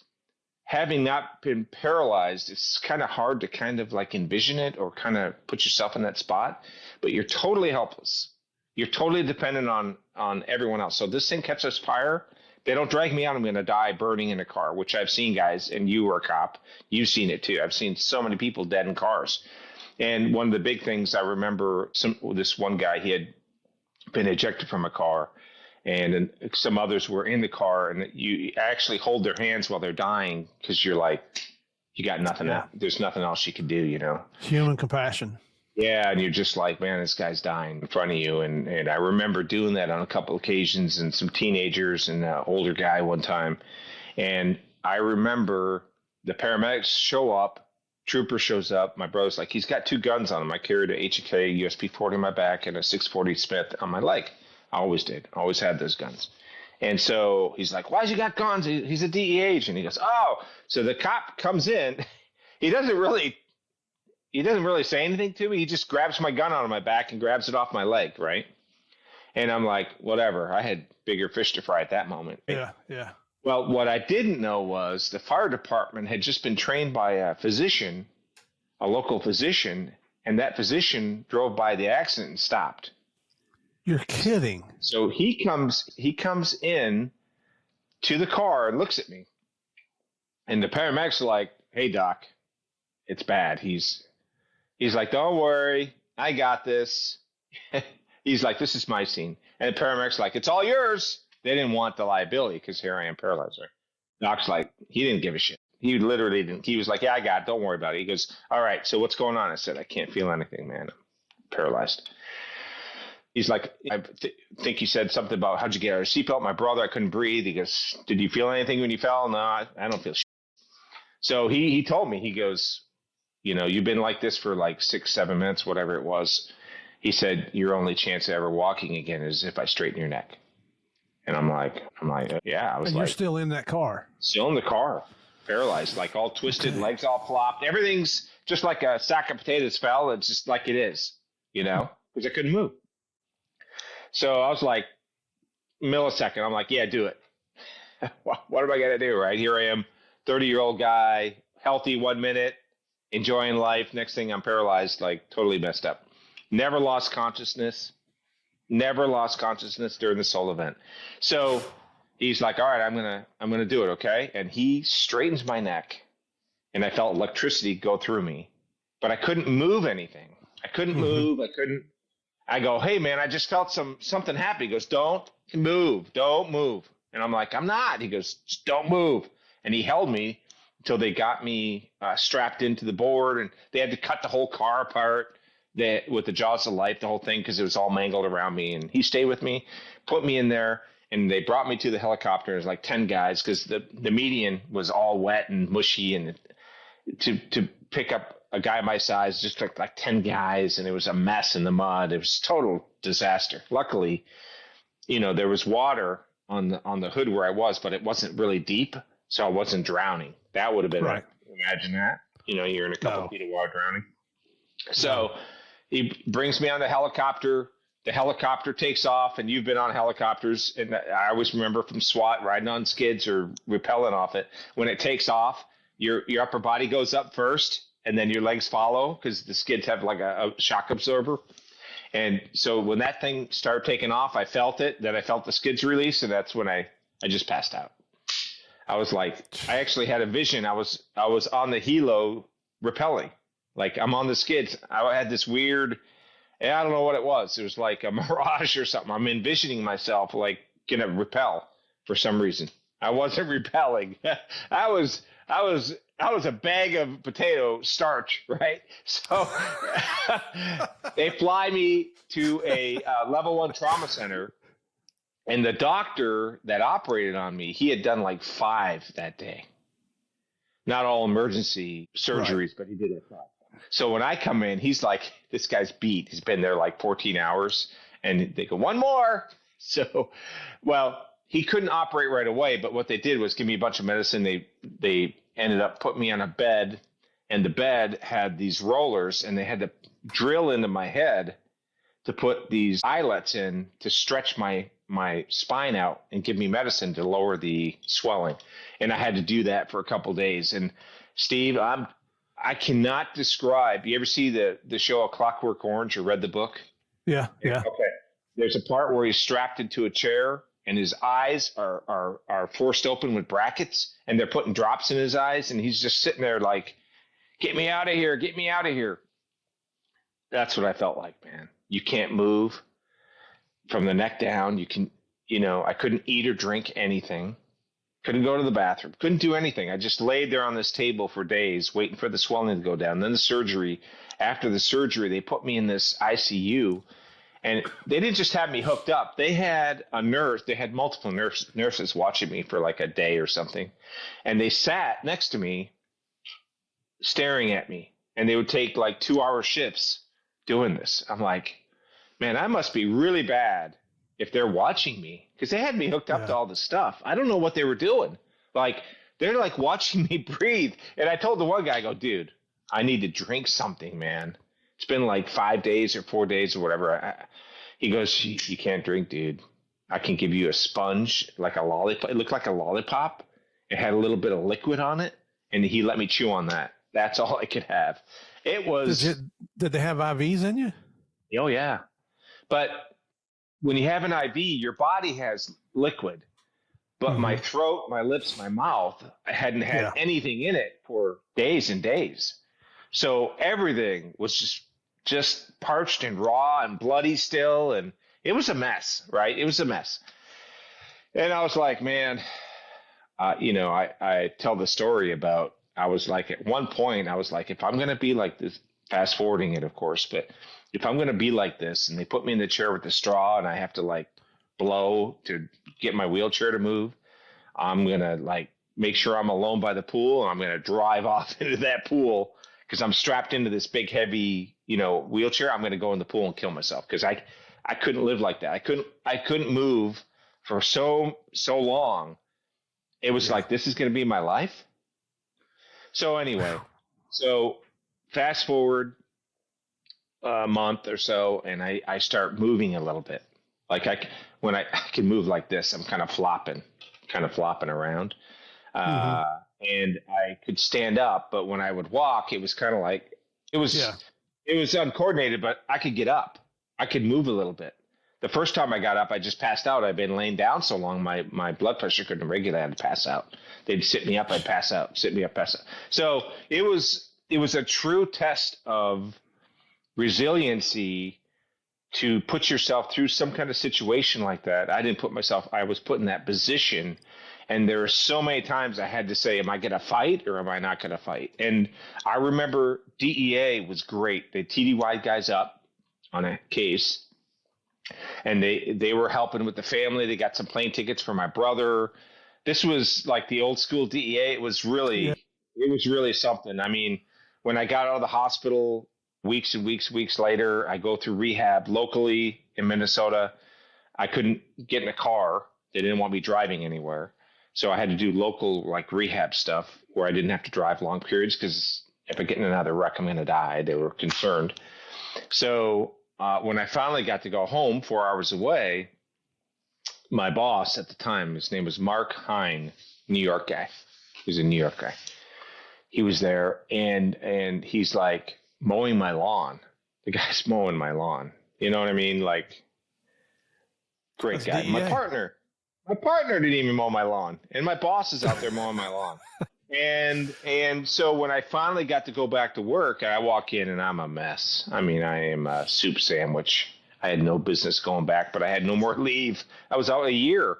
having not been paralyzed, it's kind of hard to kind of like envision it or kind of put yourself in that spot, but you're totally helpless. You're totally dependent on everyone else. So this thing catches fire. They don't drag me out, I'm going to die burning in a car, which I've seen, guys, and you were a cop. You've seen it too. I've seen so many people dead in cars. And one of the big things I remember, this one guy, he had been ejected from a car, and some others were in the car, and you actually hold their hands while they're dying because you're like, you got nothing else. There's nothing else you can do, Human compassion. Yeah, and you're just like, man, this guy's dying in front of you. And I remember doing that on a couple occasions, and some teenagers and an older guy one time. And I remember the paramedics show up, trooper shows up. My brother's like, he's got 2 guns on him. I carried a HK USP 40 on my back and a 640 Smith on my leg. I always did. I always had those guns. And so he's like, why's you got guns? He's a DEA agent. He goes, oh. So the cop comes in. He doesn't really say anything to me. He just grabs my gun out of my back and grabs it off my leg, right? And I'm like, whatever. I had bigger fish to fry at that moment. Yeah. Well, what I didn't know was the fire department had just been trained by a physician, a local physician, and that physician drove by the accident and stopped. You're kidding. So he comes in to the car and looks at me. And the paramedics are like, hey, doc, it's bad. He's like, don't worry, I got this. He's like, this is my scene. And the paramedics are like, it's all yours. They didn't want the liability because here I am paralyzed. Right? Doc's like, he didn't give a shit. He literally didn't. He was like, yeah, I got it. Don't worry about it. He goes, all right, so what's going on? I said, I can't feel anything, man. I'm paralyzed. He's like, I think he said something about, how'd you get out of the seatbelt? My brother, I couldn't breathe. He goes, did you feel anything when you fell? No, I don't feel shit. So he told me, he goes, you know, you've been like this for like 6-7 minutes, whatever it was. He said, your only chance of ever walking again is if I straighten your neck. And I'm like, yeah. I was and like, you're still in that car. Still in the car, paralyzed, like all twisted, legs all flopped. Everything's just like a sack of potatoes fell. It's just like it is, you know, because I couldn't move. So I was like, millisecond. I'm like, yeah, do it. What am I going to do? Right here I am, 30-year-old guy, healthy 1 minute, enjoying life. Next thing I'm paralyzed, like totally messed up. Never lost consciousness during this whole event. So he's like, all right, I'm going to do it. Okay. And he straightens my neck and I felt electricity go through me, but I couldn't move anything. I couldn't move. I go, hey man, I just felt something happen. He goes, don't move. And I'm like, I'm not. He goes, just don't move. And he held me until they got me strapped into the board, and they had to cut the whole car apart with the jaws of life, the whole thing, because it was all mangled around me. And he stayed with me, put me in there, and they brought me to the helicopter. It was like 10 guys because the median was all wet and mushy, and to pick up a guy my size just took like 10 guys, and it was a mess in the mud. It was total disaster. Luckily, you know, there was water on the hood where I was, but it wasn't really deep, so I wasn't drowning. That would have been right. Imagine that. You know, you're in a couple feet of water drowning. So he brings me on the helicopter. The helicopter takes off, and you've been on helicopters, and I always remember from SWAT riding on skids or rappelling off it. When it takes off, your upper body goes up first, and then your legs follow because the skids have like a shock absorber. And so when that thing started taking off, I felt it. Then I felt the skids release, and that's when I just passed out. I was like, I actually had a vision. I was on the helo rappelling. Like I'm on the skids. I had this weird, I don't know what it was. It was like a mirage or something. I'm envisioning myself like gonna rappel for some reason. I wasn't rappelling. I was a bag of potato starch, right? So they fly me to a level 1 trauma center, and the doctor that operated on me, he had done like 5 that day. Not all emergency surgeries, but he did it 5. So when I come in, he's like, this guy's beat. He's been there like 14 hours, and they go, one more. So, well, he couldn't operate right away, but what they did was give me a bunch of medicine. They ended up putting me on a bed, and the bed had these rollers, and they had to drill into my head to put these eyelets in to stretch my spine out and give me medicine to lower the swelling. And I had to do that for a couple of days. And Steve, I cannot describe. You ever see the show A Clockwork Orange or read the book? Yeah. Okay. There's a part where he's strapped into a chair and his eyes are forced open with brackets, and they're putting drops in his eyes, and he's just sitting there like, get me out of here, get me out of here. That's what I felt like, man. You can't move from the neck down. I couldn't eat or drink anything. Couldn't go to the bathroom. Couldn't do anything. I just laid there on this table for days waiting for the swelling to go down. Then the surgery. After the surgery, they put me in this ICU. And they didn't just have me hooked up. They had a nurse. They had multiple nurses watching me for like a day or something. And they sat next to me staring at me. And they would take like 2-hour shifts doing this. I'm like, man, I must be really bad if they're watching me, because they had me hooked up to all this stuff. I don't know what they were doing. Like, they're like watching me breathe. And I told the one guy, I go, dude, I need to drink something, man. It's been like 5 days or 4 days or whatever. He goes, you can't drink, dude. I can give you a sponge, like a lollipop. It looked like a lollipop. It had a little bit of liquid on it, and he let me chew on that. That's all I could have. It was. Did they have IVs in you? Oh, yeah. But when you have an IV, your body has liquid. But my throat, my lips, my mouth, I hadn't had anything in it for days and days. So everything was just parched and raw and bloody still. And it was a mess, right? It was a mess. And I was like, man, I tell the story about, I was like, at one point, I was like, if I'm going to be like this, fast forwarding it, of course, but if I'm going to be like this and they put me in the chair with the straw and I have to like blow to get my wheelchair to move, I'm going to like make sure I'm alone by the pool and I'm going to drive off into that pool because I'm strapped into this big, heavy, wheelchair. I'm going to go in the pool and kill myself because I couldn't live like that. I couldn't move for so long. It was like, this is going to be my life. So anyway, so fast forward a month or so, and I start moving a little bit. Like when I can move like this, I'm kind of flopping around. And I could stand up, but when I would walk, it was kind of like, it was uncoordinated, but I could get up. I could move a little bit. The first time I got up, I just passed out. I'd been laying down so long, my blood pressure couldn't regulate. I had to pass out. They'd sit me up, I'd pass out. Sit me up, pass out. So it was a true test of resiliency to put yourself through some kind of situation like that. I was put in that position. And there are so many times I had to say, am I going to fight or am I not going to fight? And I remember DEA was great. They TDY'd guys up on a case. And they were helping with the family. They got some plane tickets for my brother. This was like the old school DEA. It was really something. I mean, when I got out of the hospital weeks and weeks later, I go through rehab locally in Minnesota. I couldn't get in a car. They didn't want me driving anywhere. So I had to do local like rehab stuff where I didn't have to drive long periods because if I get in another wreck, I'm going to die. They were concerned. So when I finally got to go home 4 hours away, my boss at the time, his name was Mark Hine, New York guy. He was a New York guy. He was there, and he's like mowing my lawn. The guy's mowing my lawn. You know what I mean? Like, great guy. My partner didn't even mow my lawn, and my boss is out there mowing my lawn. And so when I finally got to go back to work, I walk in and I'm a mess. I mean, I am a soup sandwich. I had no business going back, but I had no more leave. I was out a year,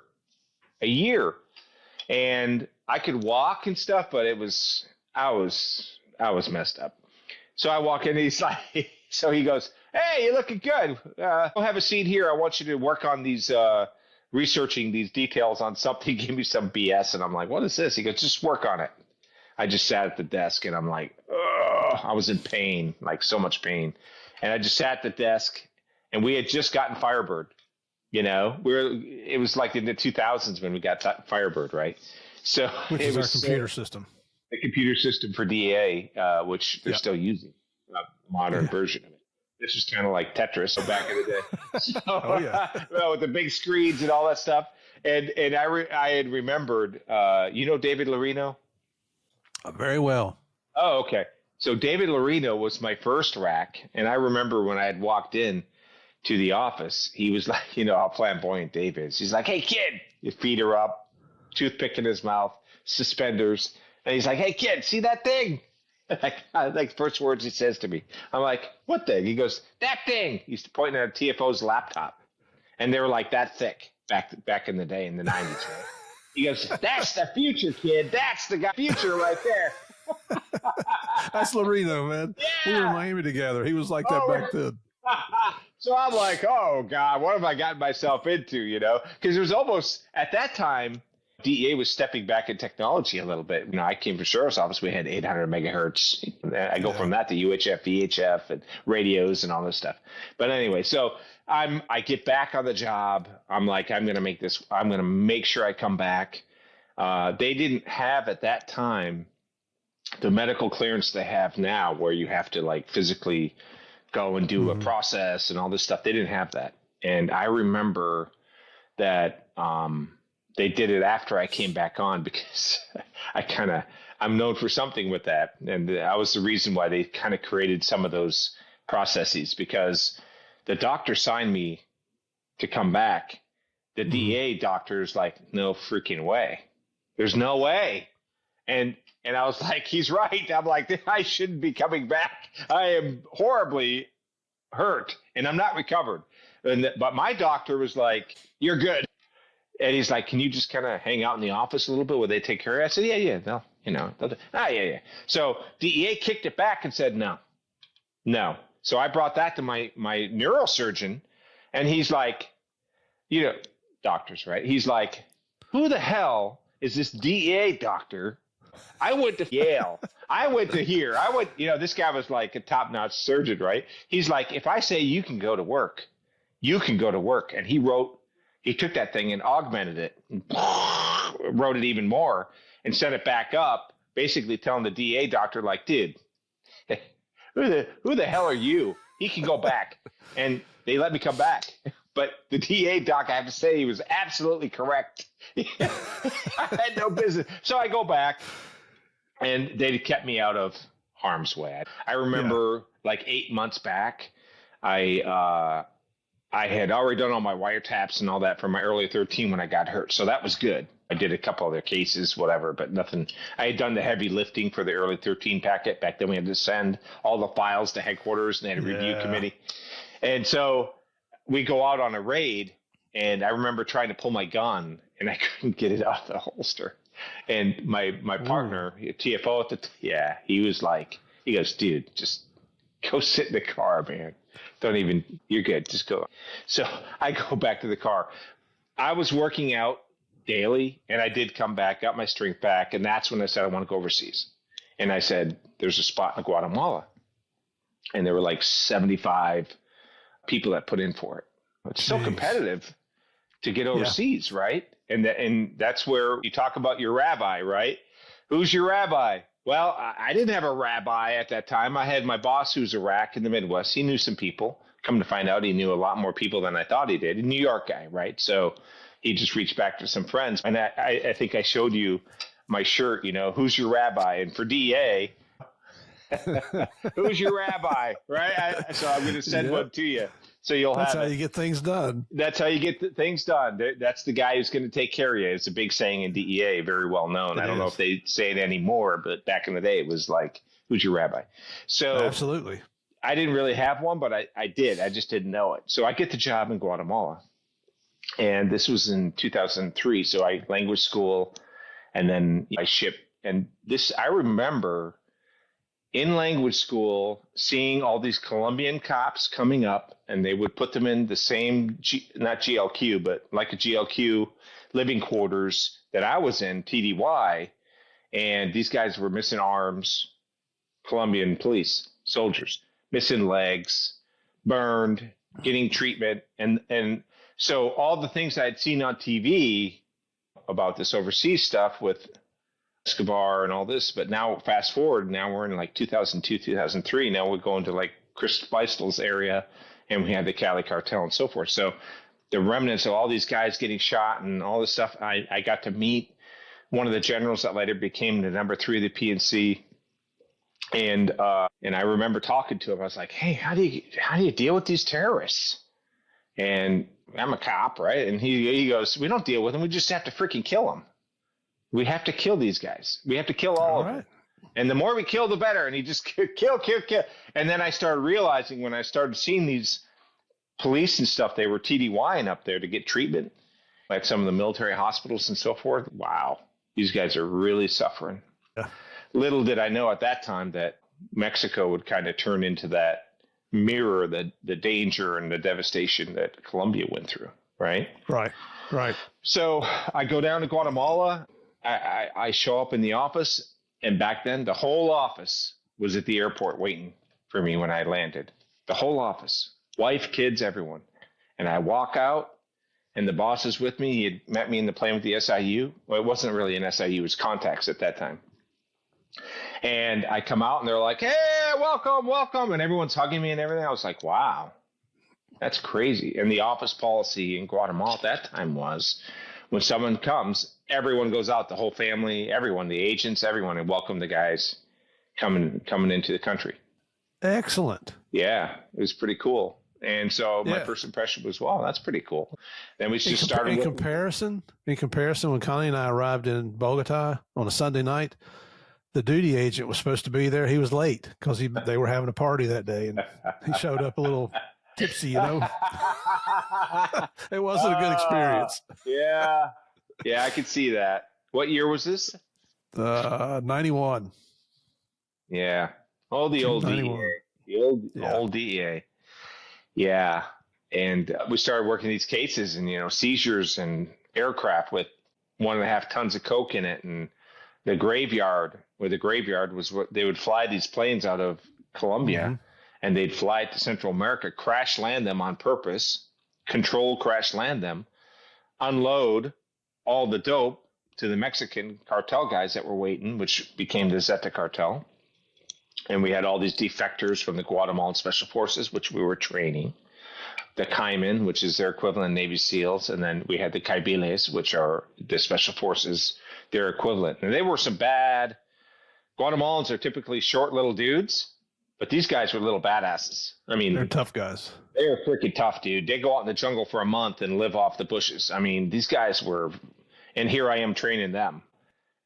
and I could walk and stuff, but I was messed up. So I walk in and he's like, so he goes, "Hey, you're looking good. I'll have a seat here. I want you to work on these, researching these details on something." Give me some BS. And I'm like, "What is this?" He goes, "Just work on it." I just sat at the desk and I'm like, ugh, I was in pain, like so much pain. And I just sat at the desk and we had just gotten Firebird, it was like in the 2000s when we got Firebird, right? So which is our computer system. The computer system for DEA, which they're still using, a modern version of it. This was kind of like Tetris back in the day. So, with the big screens and all that stuff. And I had remembered, David Larino? Very well. Oh, okay. So David Larino was my first rack. And I remember when I had walked in to the office, he was like, how flamboyant Dave is. He's like, "Hey, kid." His feet are up, toothpick in his mouth, suspenders. And he's like, "Hey, kid, see that thing?" Like first words he says to me. I'm like, "What thing?" He goes, "That thing." He's pointing at TFO's laptop. And they were like that thick back in the day in the 90s. Right? He goes, "That's the future, kid. That's the future right there." That's Larino, man. Yeah. We were in Miami together. He was like that back then. So I'm like, oh, God, what have I gotten myself into, Because it was almost, at that time, DEA was stepping back in technology a little bit. I came from Sheriff's Office. We had 800 megahertz. I go from that to UHF, VHF, and radios and all this stuff. But anyway, so I get back on the job. I'm like, I'm going to make sure I come back. They didn't have at that time the medical clearance they have now where you have to like physically go and do a process and all this stuff. They didn't have that. And I remember that they did it after I came back on because I'm known for something with that. And that was the reason why they kind of created some of those processes, because the doctor signed me to come back. The DEA doctor's like, "No freaking way. There's no way." And I was like, he's right. I'm like, I shouldn't be coming back. I am horribly hurt and I'm not recovered. But my doctor was like, "You're good." And he's like, can you just kind of hang out in the office a little bit? Will they take care of it? I said, yeah, they'll, yeah. So DEA kicked it back and said, no. So I brought that to my neurosurgeon, and he's like, doctors, right? He's like, who the hell is this DEA doctor? I went to Yale. I went to here. This guy was like a top-notch surgeon, right? He's like, if I say you can go to work, you can go to work. And he took that thing and augmented it, and wrote it even more, and sent it back up, basically telling the DEA doctor, like, dude, who the hell are you? He can go back. And they let me come back. But the DEA doc, I have to say, he was absolutely correct. I had no business. So I go back, and they kept me out of harm's way. I remember like 8 months back, I had already done all my wiretaps and all that for my early 13 when I got hurt. So that was good. I did a couple other cases, whatever, but nothing. I had done the heavy lifting for the early 13 packet. Back then we had to send all the files to headquarters, and they had a review committee. And so we go out on a raid, and I remember trying to pull my gun, and I couldn't get it out of the holster. And my partner, TFO at he was like, he goes, dude, just go sit in the car, man. You're good. Just go. So I go back to the car. I was working out daily, and I did come back, got my strength back. And that's when I said, I want to go overseas. And I said, there's a spot in Guatemala. And there were like 75 people that put in for it. It's so competitive to get overseas, right? And that's where you talk about your rabbi, right? Who's your rabbi? Well, I didn't have a rabbi at that time. I had my boss, who's Iraq in the Midwest. He knew some people. Come to find out, he knew a lot more people than I thought he did. A New York guy, right? So he just reached back to some friends. And I think I showed you my shirt, who's your rabbi? And for DEA, who's your rabbi, right? So I'm going to send one to you. So that's how you get things done. That's how you get things done. That's the guy who's going to take care of you. It's a big saying in DEA, very well known. I don't know if they say it anymore, but back in the day, it was like, who's your rabbi? So absolutely. I didn't really have one, but I did. I just didn't know it. So I get the job in Guatemala. And this was in 2003. So I language school, and then I shipped. And I remember in language school, seeing all these Colombian cops coming up, and they would put them in the same, not GLQ, but like a GLQ living quarters that I was in, TDY. And these guys were missing arms, Colombian police, soldiers, missing legs, burned, getting treatment. And so all the things I'd seen on TV about this overseas stuff with Escobar and all this, but now fast forward, now we're in like 2002, 2003. Now we're going to like Chris Beistel's area, and we had the Cali Cartel and so forth. So the remnants of all these guys getting shot and all this stuff, I got to meet one of the generals that later became the number 3 of the PNC. And I remember talking to him. I was like, hey, how do you deal with these terrorists? And I'm a cop, right? And he goes, we don't deal with them. We just have to freaking kill them. We have to kill these guys. We have to kill all of them. And the more we kill, the better. And he just kill. And then I started realizing, when I started seeing these police and stuff, they were TDYing up there to get treatment at some of the military hospitals and so forth. Wow, these guys are really suffering. Yeah. Little did I know at that time that Mexico would kind of turn into that mirror, the danger and the devastation that Colombia went through. Right. So I go down to Guatemala. I show up in the office, and back then the whole office was at the airport waiting for me when I landed. The whole office, wife, kids, everyone. And I walk out, and the boss is with me. He had met me in the plane with the SIU. Well, it wasn't really an SIU, it was contacts at that time. And I come out, and they're like, hey, welcome. And everyone's hugging me and everything. I was like, wow, that's crazy. And the office policy in Guatemala at that time was, when someone comes, everyone goes out, the whole family, everyone, the agents, everyone, and welcome the guys coming into the country. Excellent. Yeah, it was pretty cool. And so my first impression was, wow, that's pretty cool. Then we just started. In comparison, when Connie and I arrived in Bogota on a Sunday night, the duty agent was supposed to be there. He was late because they were having a party that day, and he showed up a little tipsy, you know. It wasn't a good experience. Yeah. Yeah, I could see that. What year was this? 91. Yeah. Oh, the old 91. DEA. Old DEA. Yeah. And we started working these cases and, seizures and aircraft with 1.5 tons of coke in it. And the graveyard was what they would fly these planes out of Colombia and they'd fly it to Central America, crash land them on purpose, crash land them, unload all the dope to the Mexican cartel guys that were waiting, which became the Zeta cartel. And we had all these defectors from the Guatemalan Special Forces, which we were training. The Cayman, which is their equivalent Navy SEALs. And then we had the Caibiles, which are the Special Forces, their equivalent. And they were some bad. Guatemalans are typically short little dudes, but these guys were little badasses. I mean, they're tough guys. They're freaking tough, dude. They go out in the jungle for a month and live off the bushes. I mean, these guys were, and here I am training them.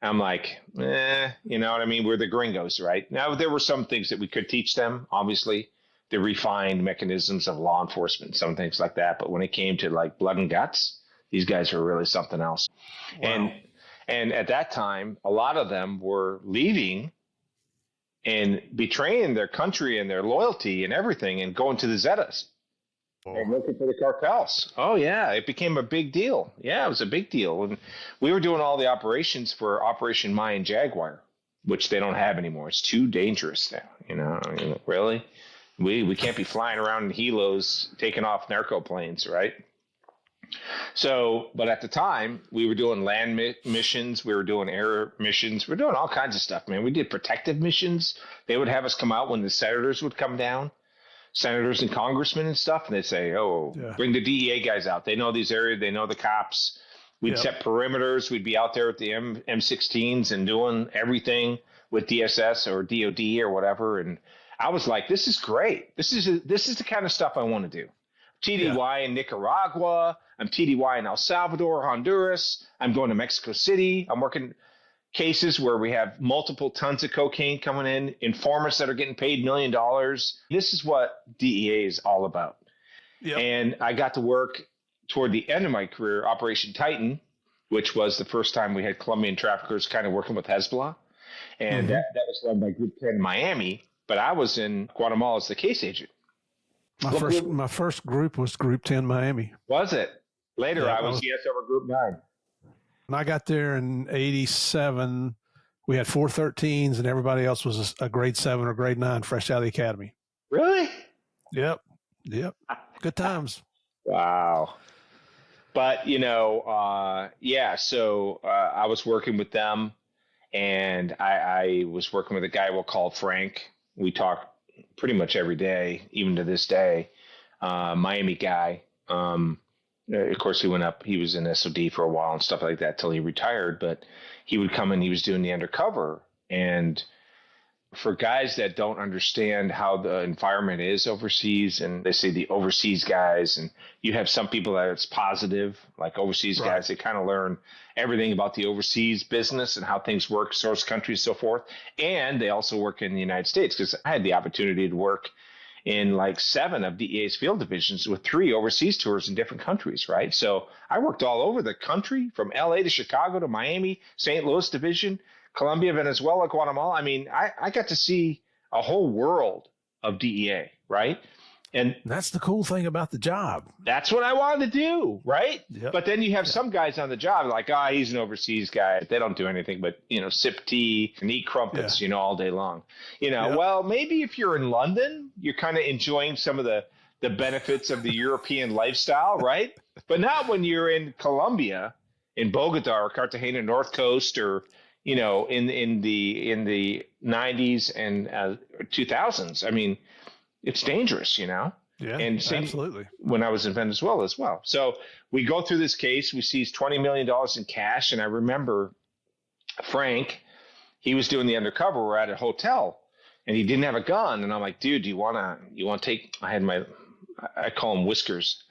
I'm like, you know what I mean? We're the gringos, right? Now, there were some things that we could teach them, obviously, the refined mechanisms of law enforcement, some things like that. But when it came to like blood and guts, these guys were really something else. Wow. And at that time, a lot of them were leaving and betraying their country and their loyalty and everything and going to the Zetas. And working for the cartels. Oh, yeah. It became a big deal. Yeah, it was a big deal. And we were doing all the operations for Operation Mayan Jaguar, which they don't have anymore. It's too dangerous now. I mean, really? We can't be flying around in helos taking off narco planes, right? So, but at the time, we were doing land missions. We were doing air missions. We were doing all kinds of stuff, man. We did protective missions. They would have us come out when the senators would come down. Senators and congressmen and stuff, and they'd say, bring the DEA guys out. They know these areas. They know the cops. We'd set perimeters. We'd be out there with the M16s and doing everything with DSS or DOD or whatever. And I was like, this is great. This is the kind of stuff I want to do. TDY in Nicaragua. I'm TDY in El Salvador, Honduras. I'm going to Mexico City. I'm working cases where we have multiple tons of cocaine coming in, informants that are getting paid $1 million. This is what DEA is all about. Yep. And I got to work toward the end of my career, Operation Titan, which was the first time we had Colombian traffickers kind of working with Hezbollah. And that was run by Group 10 in Miami, but I was in Guatemala as the case agent. My first group was Group 10 Miami. Was it? Later, I was over Group 9. When I got there in 87, we had 413s and everybody else was a grade 7 or grade 9 fresh out of the academy. Really? Yep. Good times. Wow. But, so I was working with them and I was working with a guy we'll call Frank. We talk pretty much every day, even to this day. Miami guy. Of course, he went up. He was in SOD for a while and stuff like that till he retired. But he would come in. He was doing the undercover. And for guys that don't understand how the environment is overseas, and they say the overseas guys, and you have some people that it's positive, like overseas guys, they kind of learn everything about the overseas business and how things work, source countries, so forth. And they also work in the United States because I had the opportunity to work in like 7 of DEA's field divisions with 3 overseas tours in different countries, right? So I worked all over the country from LA to Chicago to Miami, St. Louis division, Colombia, Venezuela, Guatemala. I mean, I got to see a whole world of DEA, right? And that's the cool thing about the job. That's what I wanted to do, right? Yep. But then you have some guys on the job like, he's an overseas guy. They don't do anything but, sip tea and eat crumpets, all day long. Well, maybe if you're in London, you're kind of enjoying some of the benefits of the European lifestyle, right? But not when you're in Colombia, in Bogota or Cartagena, North Coast, or, in the 90s and 2000s. I mean, it's dangerous, Yeah, and absolutely. When I was in Venezuela as well. So we go through this case, we seize $20 million in cash. And I remember Frank, he was doing the undercover. We're at a hotel and he didn't have a gun. And I'm like, dude, you want to take, I call him Whiskers.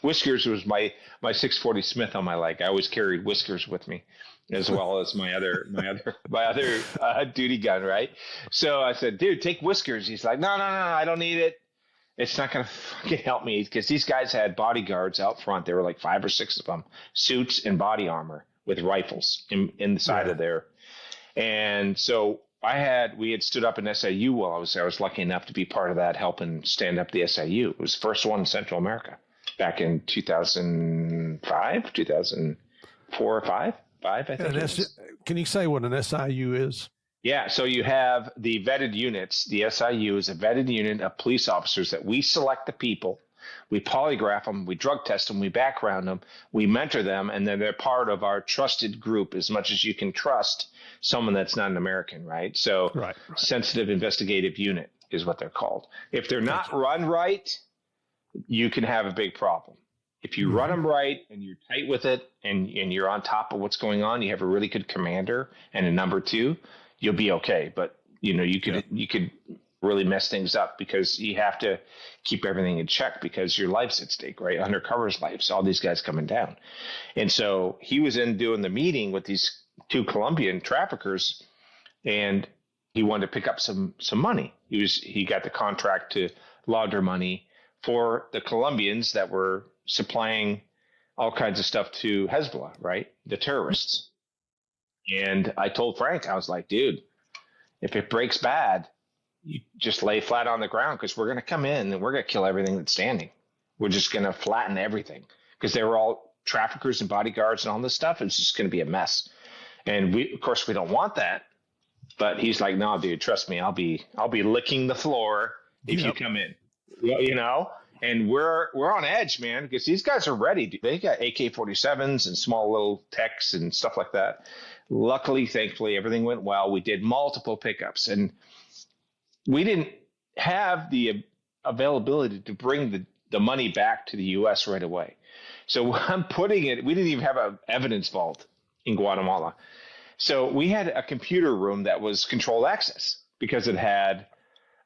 Whiskers was my 640 Smith on my leg. I always carried Whiskers with me, as well as my other duty gun, right? So I said, dude, take Whiskers. He's like, no, I don't need it. It's not going to fucking help me because these guys had bodyguards out front. There were like 5 or 6 of them, suits and body armor with rifles in the side of there. And so we had stood up an SIU while I was there. I was lucky enough to be part of that, helping stand up the SIU. It was the first one in Central America back in 2005, 2004 or 5, I think. Can you say what an SIU is? Yeah, so you have the vetted units. The SIU is a vetted unit of police officers that we select the people. We polygraph them, we drug test them, we background them, we mentor them, and then they're part of our trusted group as much as you can trust someone that's not an American, right? So right. Sensitive investigative unit is what they're called. If they're not run right, you can have a big problem. If you run them right and you're tight with it and you're on top of what's going on, you have a really good commander and a number 2, you'll be okay. But you could really mess things up because you have to keep everything in check because your life's at stake, right? Undercover's lives, all these guys coming down. And so he was in doing the meeting with these 2 Colombian traffickers, and he wanted to pick up some money. He got the contract to launder money for the Colombians that were supplying all kinds of stuff to Hezbollah, right? The terrorists. And I told Frank, I was like, dude, if it breaks bad, you just lay flat on the ground because we're going to come in and we're going to kill everything that's standing. We're just going to flatten everything because they were all traffickers and bodyguards and all this stuff. It's just going to be a mess. And of course, we don't want that. But he's like, no, dude, trust me. I'll be licking the floor if you come in, and we're on edge, man, because these guys are ready. They got AK-47s and small little techs and stuff like that. Luckily, thankfully, everything went well. We did multiple pickups, and we didn't have the availability to bring the money back to the U.S. right away. So I'm putting it – we didn't even have an evidence vault in Guatemala. So we had a computer room that was controlled access because it had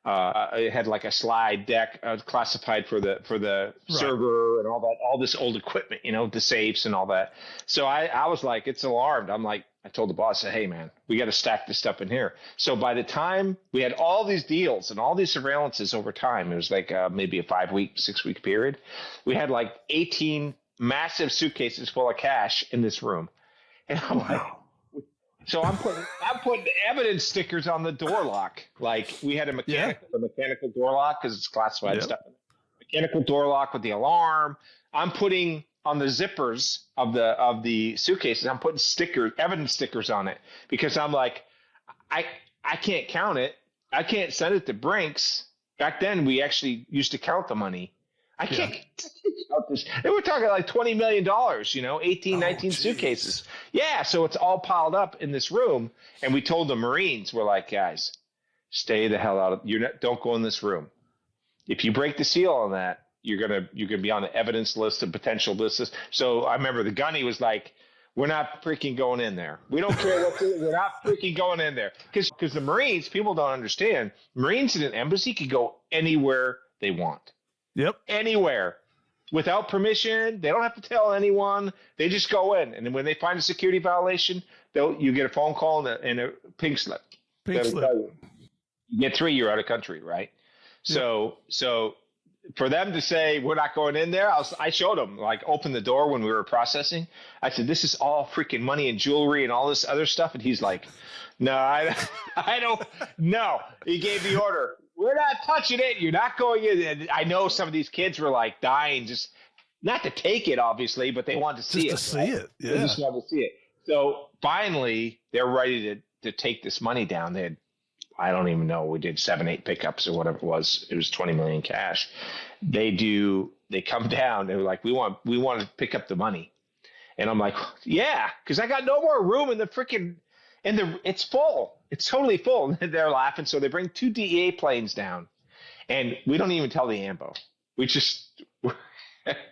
like a slide deck classified for the server and all this old equipment, the safes and all that. So I was like, it's alarmed. I'm like, I told the boss, I said, hey man, we got to stack this stuff in here. So by the time we had all these deals and all these surveillances over time, it was like maybe a 5-week, 6-week period. We had like 18 massive suitcases full of cash in this room. And I'm like, so I'm putting evidence stickers on the door lock. Like we had a mechanical door lock because it's classified stuff. Mechanical door lock with the alarm. I'm putting on the zippers of the suitcases. I'm putting evidence stickers on it because I'm like, I can't count it. I can't send it to Brinks. Back then, we actually used to count the money. I can't count this. And we're talking like $20 million, 18, 19 suitcases. Yeah, so it's all piled up in this room. And we told the Marines, we're like, guys, stay the hell out of don't go in this room. If you break the seal on that, you're gonna be on the evidence list and potential lists. So I remember the gunny was like, we're not freaking going in there. We don't care what we're not freaking going in there. Because the Marines, people don't understand, Marines in an embassy can go anywhere they want. Yep. Anywhere. Without permission. They don't have to tell anyone. They just go in. And then when they find a security violation, you get a phone call and a pink slip. Pink slip. You get 3, you're out of country, right? Yep. So for them to say we're not going in there, I showed them, like, open the door when we were processing. I said, this is all freaking money and jewelry and all this other stuff. And he's like, no, I don't. No. He gave the order. We're not touching it. You're not going in. And I know some of these kids were like dying, just not to take it, obviously, but they wanted to see it. Just to see it. Yeah. They just wanted to see it. So finally, they're ready to take this money down. They had, I don't even know. We did 7-8 pickups or whatever it was. It was 20 million cash. They come down. They were like, we want to pick up the money. And I'm like, yeah, because I got no more room in the freaking, it's full. It's totally full. And they're laughing. So they bring 2 DEA planes down, and we don't even tell the AMBO.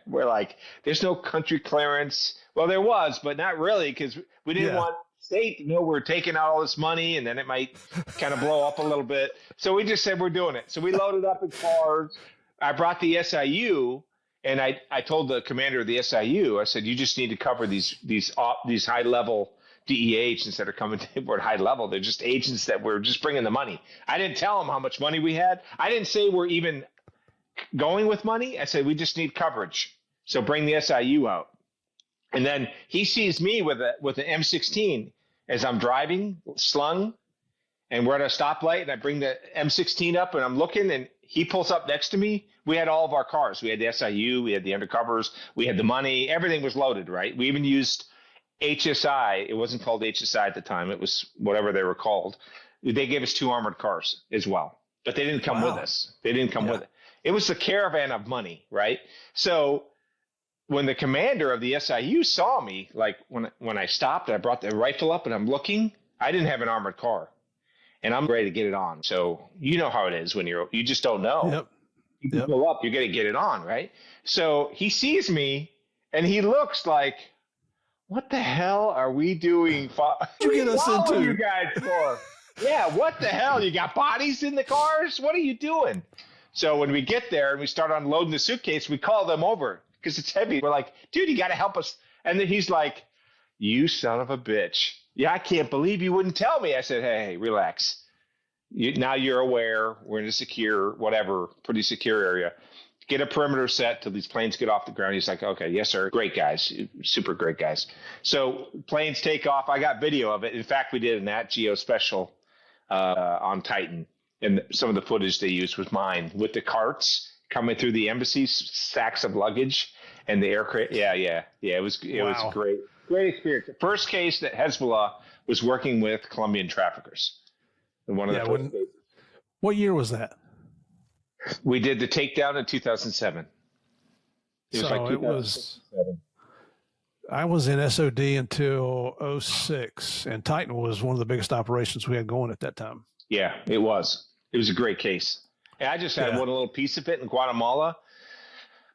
We're like, there's no country clearance. Well, there was, but not really, because we didn't want state to know we're taking out all this money, and then it might kind of blow up a little bit. So we just said we're doing it. So we loaded up in cars. I brought the SIU, and I told the commander of the SIU, I said, you just need to cover these high level DEA agents that are coming to board high level. They're just agents that were just bringing the money. I didn't tell them how much money we had. I didn't say we're even going with money? I said, we just need coverage. So bring the SIU out. And then he sees me with an M16 as I'm driving, slung, and we're at a stoplight, and I bring the M16 up, and I'm looking, and he pulls up next to me. We had all of our cars. We had the SIU, we had the undercovers, we had the money. Everything was loaded, right? We even used HSI. It wasn't called HSI at the time. It was whatever they were called. They gave us 2 armored cars as well, but they didn't come with us. They didn't come with it. It was the caravan of money, right? So when the commander of the SIU saw me, like when I stopped, I brought the rifle up and I'm looking, I didn't have an armored car. And I'm ready to get it on. So you know how it is when you just don't know. Yep. You pull up, you're going to get it on, right? So he sees me, and he looks like, what the hell are we doing? You get us into you guys for? Yeah, what the hell? You got bodies in the cars? What are you doing? So when we get there and we start unloading the suitcase, we call them over because it's heavy. We're like, dude, you got to help us. And then he's like, you son of a bitch. Yeah, I can't believe you wouldn't tell me. I said, hey, relax. Now you're aware. We're in a secure, pretty secure area. Get a perimeter set till these planes get off the ground. He's like, okay, yes, sir. Great guys. Super great guys. So planes take off. I got video of it. In fact, we did an Nat Geo special on Titan. And some of the footage they used was mine with the carts coming through the embassies, sacks of luggage, and the aircraft. Yeah. It was great. Great experience. The first case that Hezbollah was working with Colombian traffickers. One of the first cases. What year was that? We did the takedown in 2007. I was in SOD until 06, and Titan was one of the biggest operations we had going at that time. Yeah, it was. It was a great case. And I just had one little piece of it in Guatemala.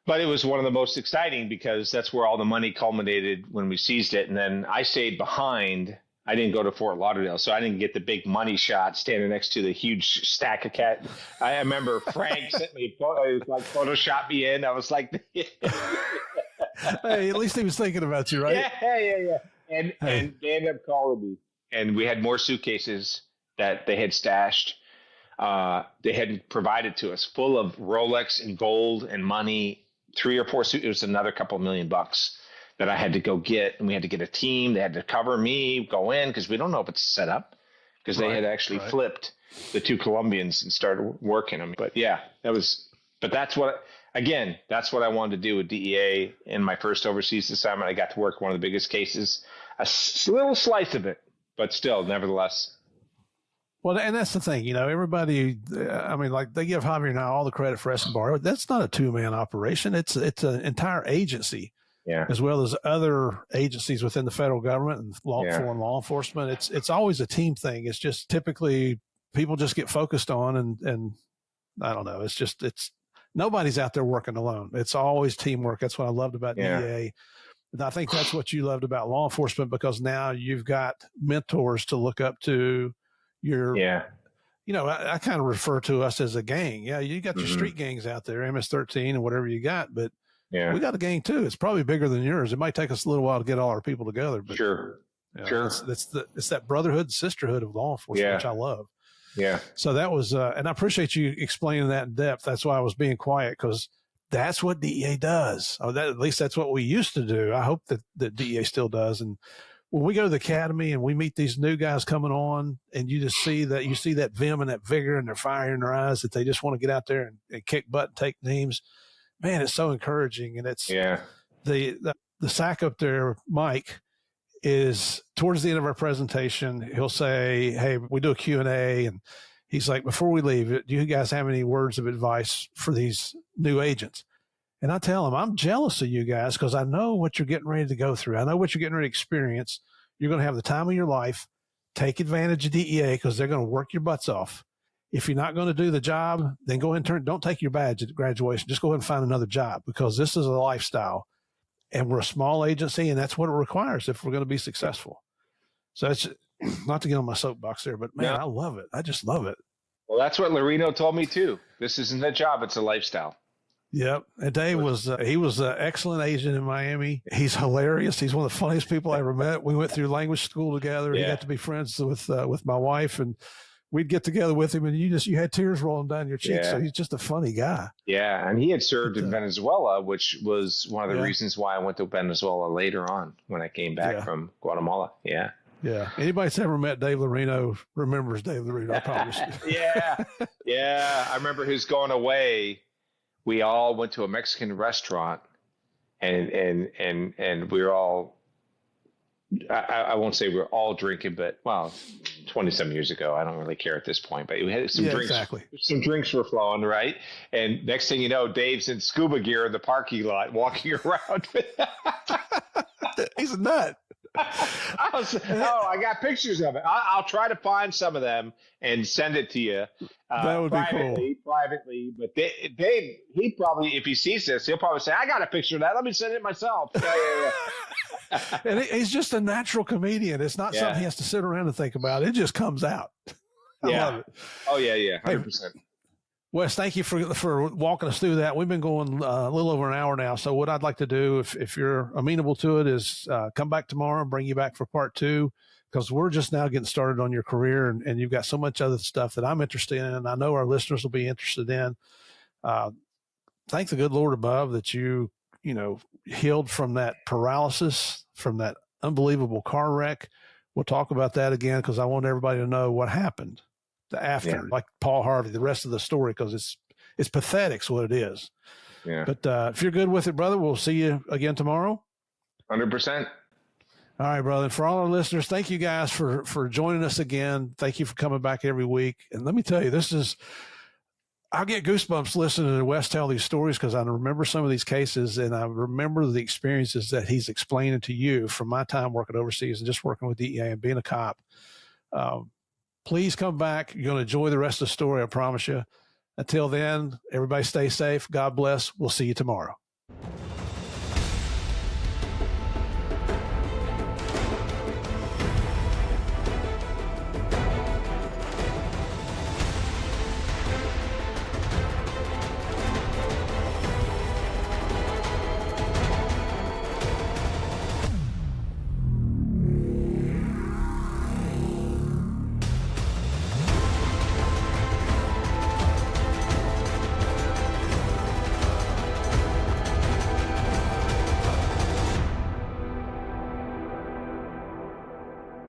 But it was one of the most exciting because that's where all the money culminated when we seized it. And then I stayed behind. I didn't go to Fort Lauderdale, so I didn't get the big money shot standing next to the huge stack of cat. I remember Frank sent me a photo. He was like, Photoshop me in. I was like, hey, at least he was thinking about you, right? Yeah. And they ended up calling me. And we had more suitcases that they had stashed. They had provided to us full of Rolex and gold and money. 3 or 4 suits. It was another couple $1 million that I had to go get, and we had to get a team. They had to cover me, go in because we don't know if it's set up because they had actually flipped the 2 Colombians and started working them. But that's what I wanted to do with DEA in my first overseas assignment. I got to work one of the biggest cases, a little slice of it, but still, nevertheless. Well, and that's the thing, everybody, like they give Javier now all the credit for Escobar. That's not a 2-man operation. It's an entire agency, as well as other agencies within the federal government and foreign law enforcement. It's always a team thing. It's just typically people just get focused on and I don't know. It's nobody's out there working alone. It's always teamwork. That's what I loved about DEA. And I think that's what you loved about law enforcement because now you've got mentors to look up to. I kind of refer to us as a gang. Yeah, you got your street gangs out there, MS-13 and whatever you got, but we got a gang too. It's probably bigger than yours. It might take us a little while to get all our people together, but sure. It's that brotherhood, sisterhood of law enforcement, which I love. Yeah. So that was, and I appreciate you explaining that in depth. That's why I was being quiet because that's what DEA does. At least that's what we used to do. I hope that DEA still does. And when we go to the academy and we meet these new guys coming on and you just see that vim and that vigor and their fire in their eyes that they just want to get out there and kick butt and take names, man, it's so encouraging. And it's the SAC up there, Mike, is towards the end of our presentation, he'll say, hey, we do a Q&A. And he's like, before we leave, do you guys have any words of advice for these new agents? And I tell them, I'm jealous of you guys because I know what you're getting ready to go through. I know what you're getting ready to experience. You're going to have the time of your life. Take advantage of DEA because they're going to work your butts off. If you're not going to do the job, then go ahead and don't take your badge at graduation. Just go ahead and find another job because this is a lifestyle. And we're a small agency, and that's what it requires if we're going to be successful. So it's not to get on my soapbox there, but man, I love it. I just love it. Well, that's what Loreno told me too. This isn't a job; it's a lifestyle. Yep. And Dave was an excellent agent in Miami. He's hilarious. He's one of the funniest people I ever met. We went through language school together. He got to be friends with my wife, and we'd get together with him, and you had tears rolling down your cheeks. So he's just a funny guy. Yeah, and he had served in Venezuela, which was one of the Yeah. reasons why I went to Venezuela later on when I came back from Guatemala. Yeah. Yeah. Anybody that's ever met Dave Lorino remembers Dave Lorino, I promise you. Yeah. I remember his going away. We all went to a Mexican restaurant, and we were all, I won't say we're all drinking, but 20-some years ago, I don't really care at this point, but we had some drinks. Exactly. Some drinks were flowing, right? And next thing you know, Dave's in scuba gear in the parking lot, walking around. He's a nut. I got pictures of it. I'll try to find some of them and send it to you. That would be cool. Privately, but Dave, he probably, if he sees this, he'll probably say, "I got a picture of that. Let me send it myself." And he's just a natural comedian. It's not something he has to sit around and think about. It just comes out. I love it. Oh yeah, 100%. Hey, Wes, thank you for walking us through that. We've been going a little over an hour now. So what I'd like to do, if you're amenable to it, is come back tomorrow and bring you back for part 2, because we're just now getting started on your career, and you've got so much other stuff that I'm interested in, and I know our listeners will be interested in. Thank the good Lord above that you healed from that paralysis, from that unbelievable car wreck. We'll talk about that again, because I want everybody to know what happened after, like Paul Harvey, the rest of the story, because it's pathetic is what it is. Yeah. But if you're good with it, brother, we'll see you again tomorrow. 100%. All right, brother. And for all our listeners, thank you guys for joining us again. Thank you for coming back every week. And let me tell you, I get goosebumps listening to Wes tell these stories, because I remember some of these cases, and I remember the experiences that he's explaining to you from my time working overseas and just working with DEA and being a cop. Please come back. You're going to enjoy the rest of the story, I promise you. Until then, everybody stay safe. God bless. We'll see you tomorrow.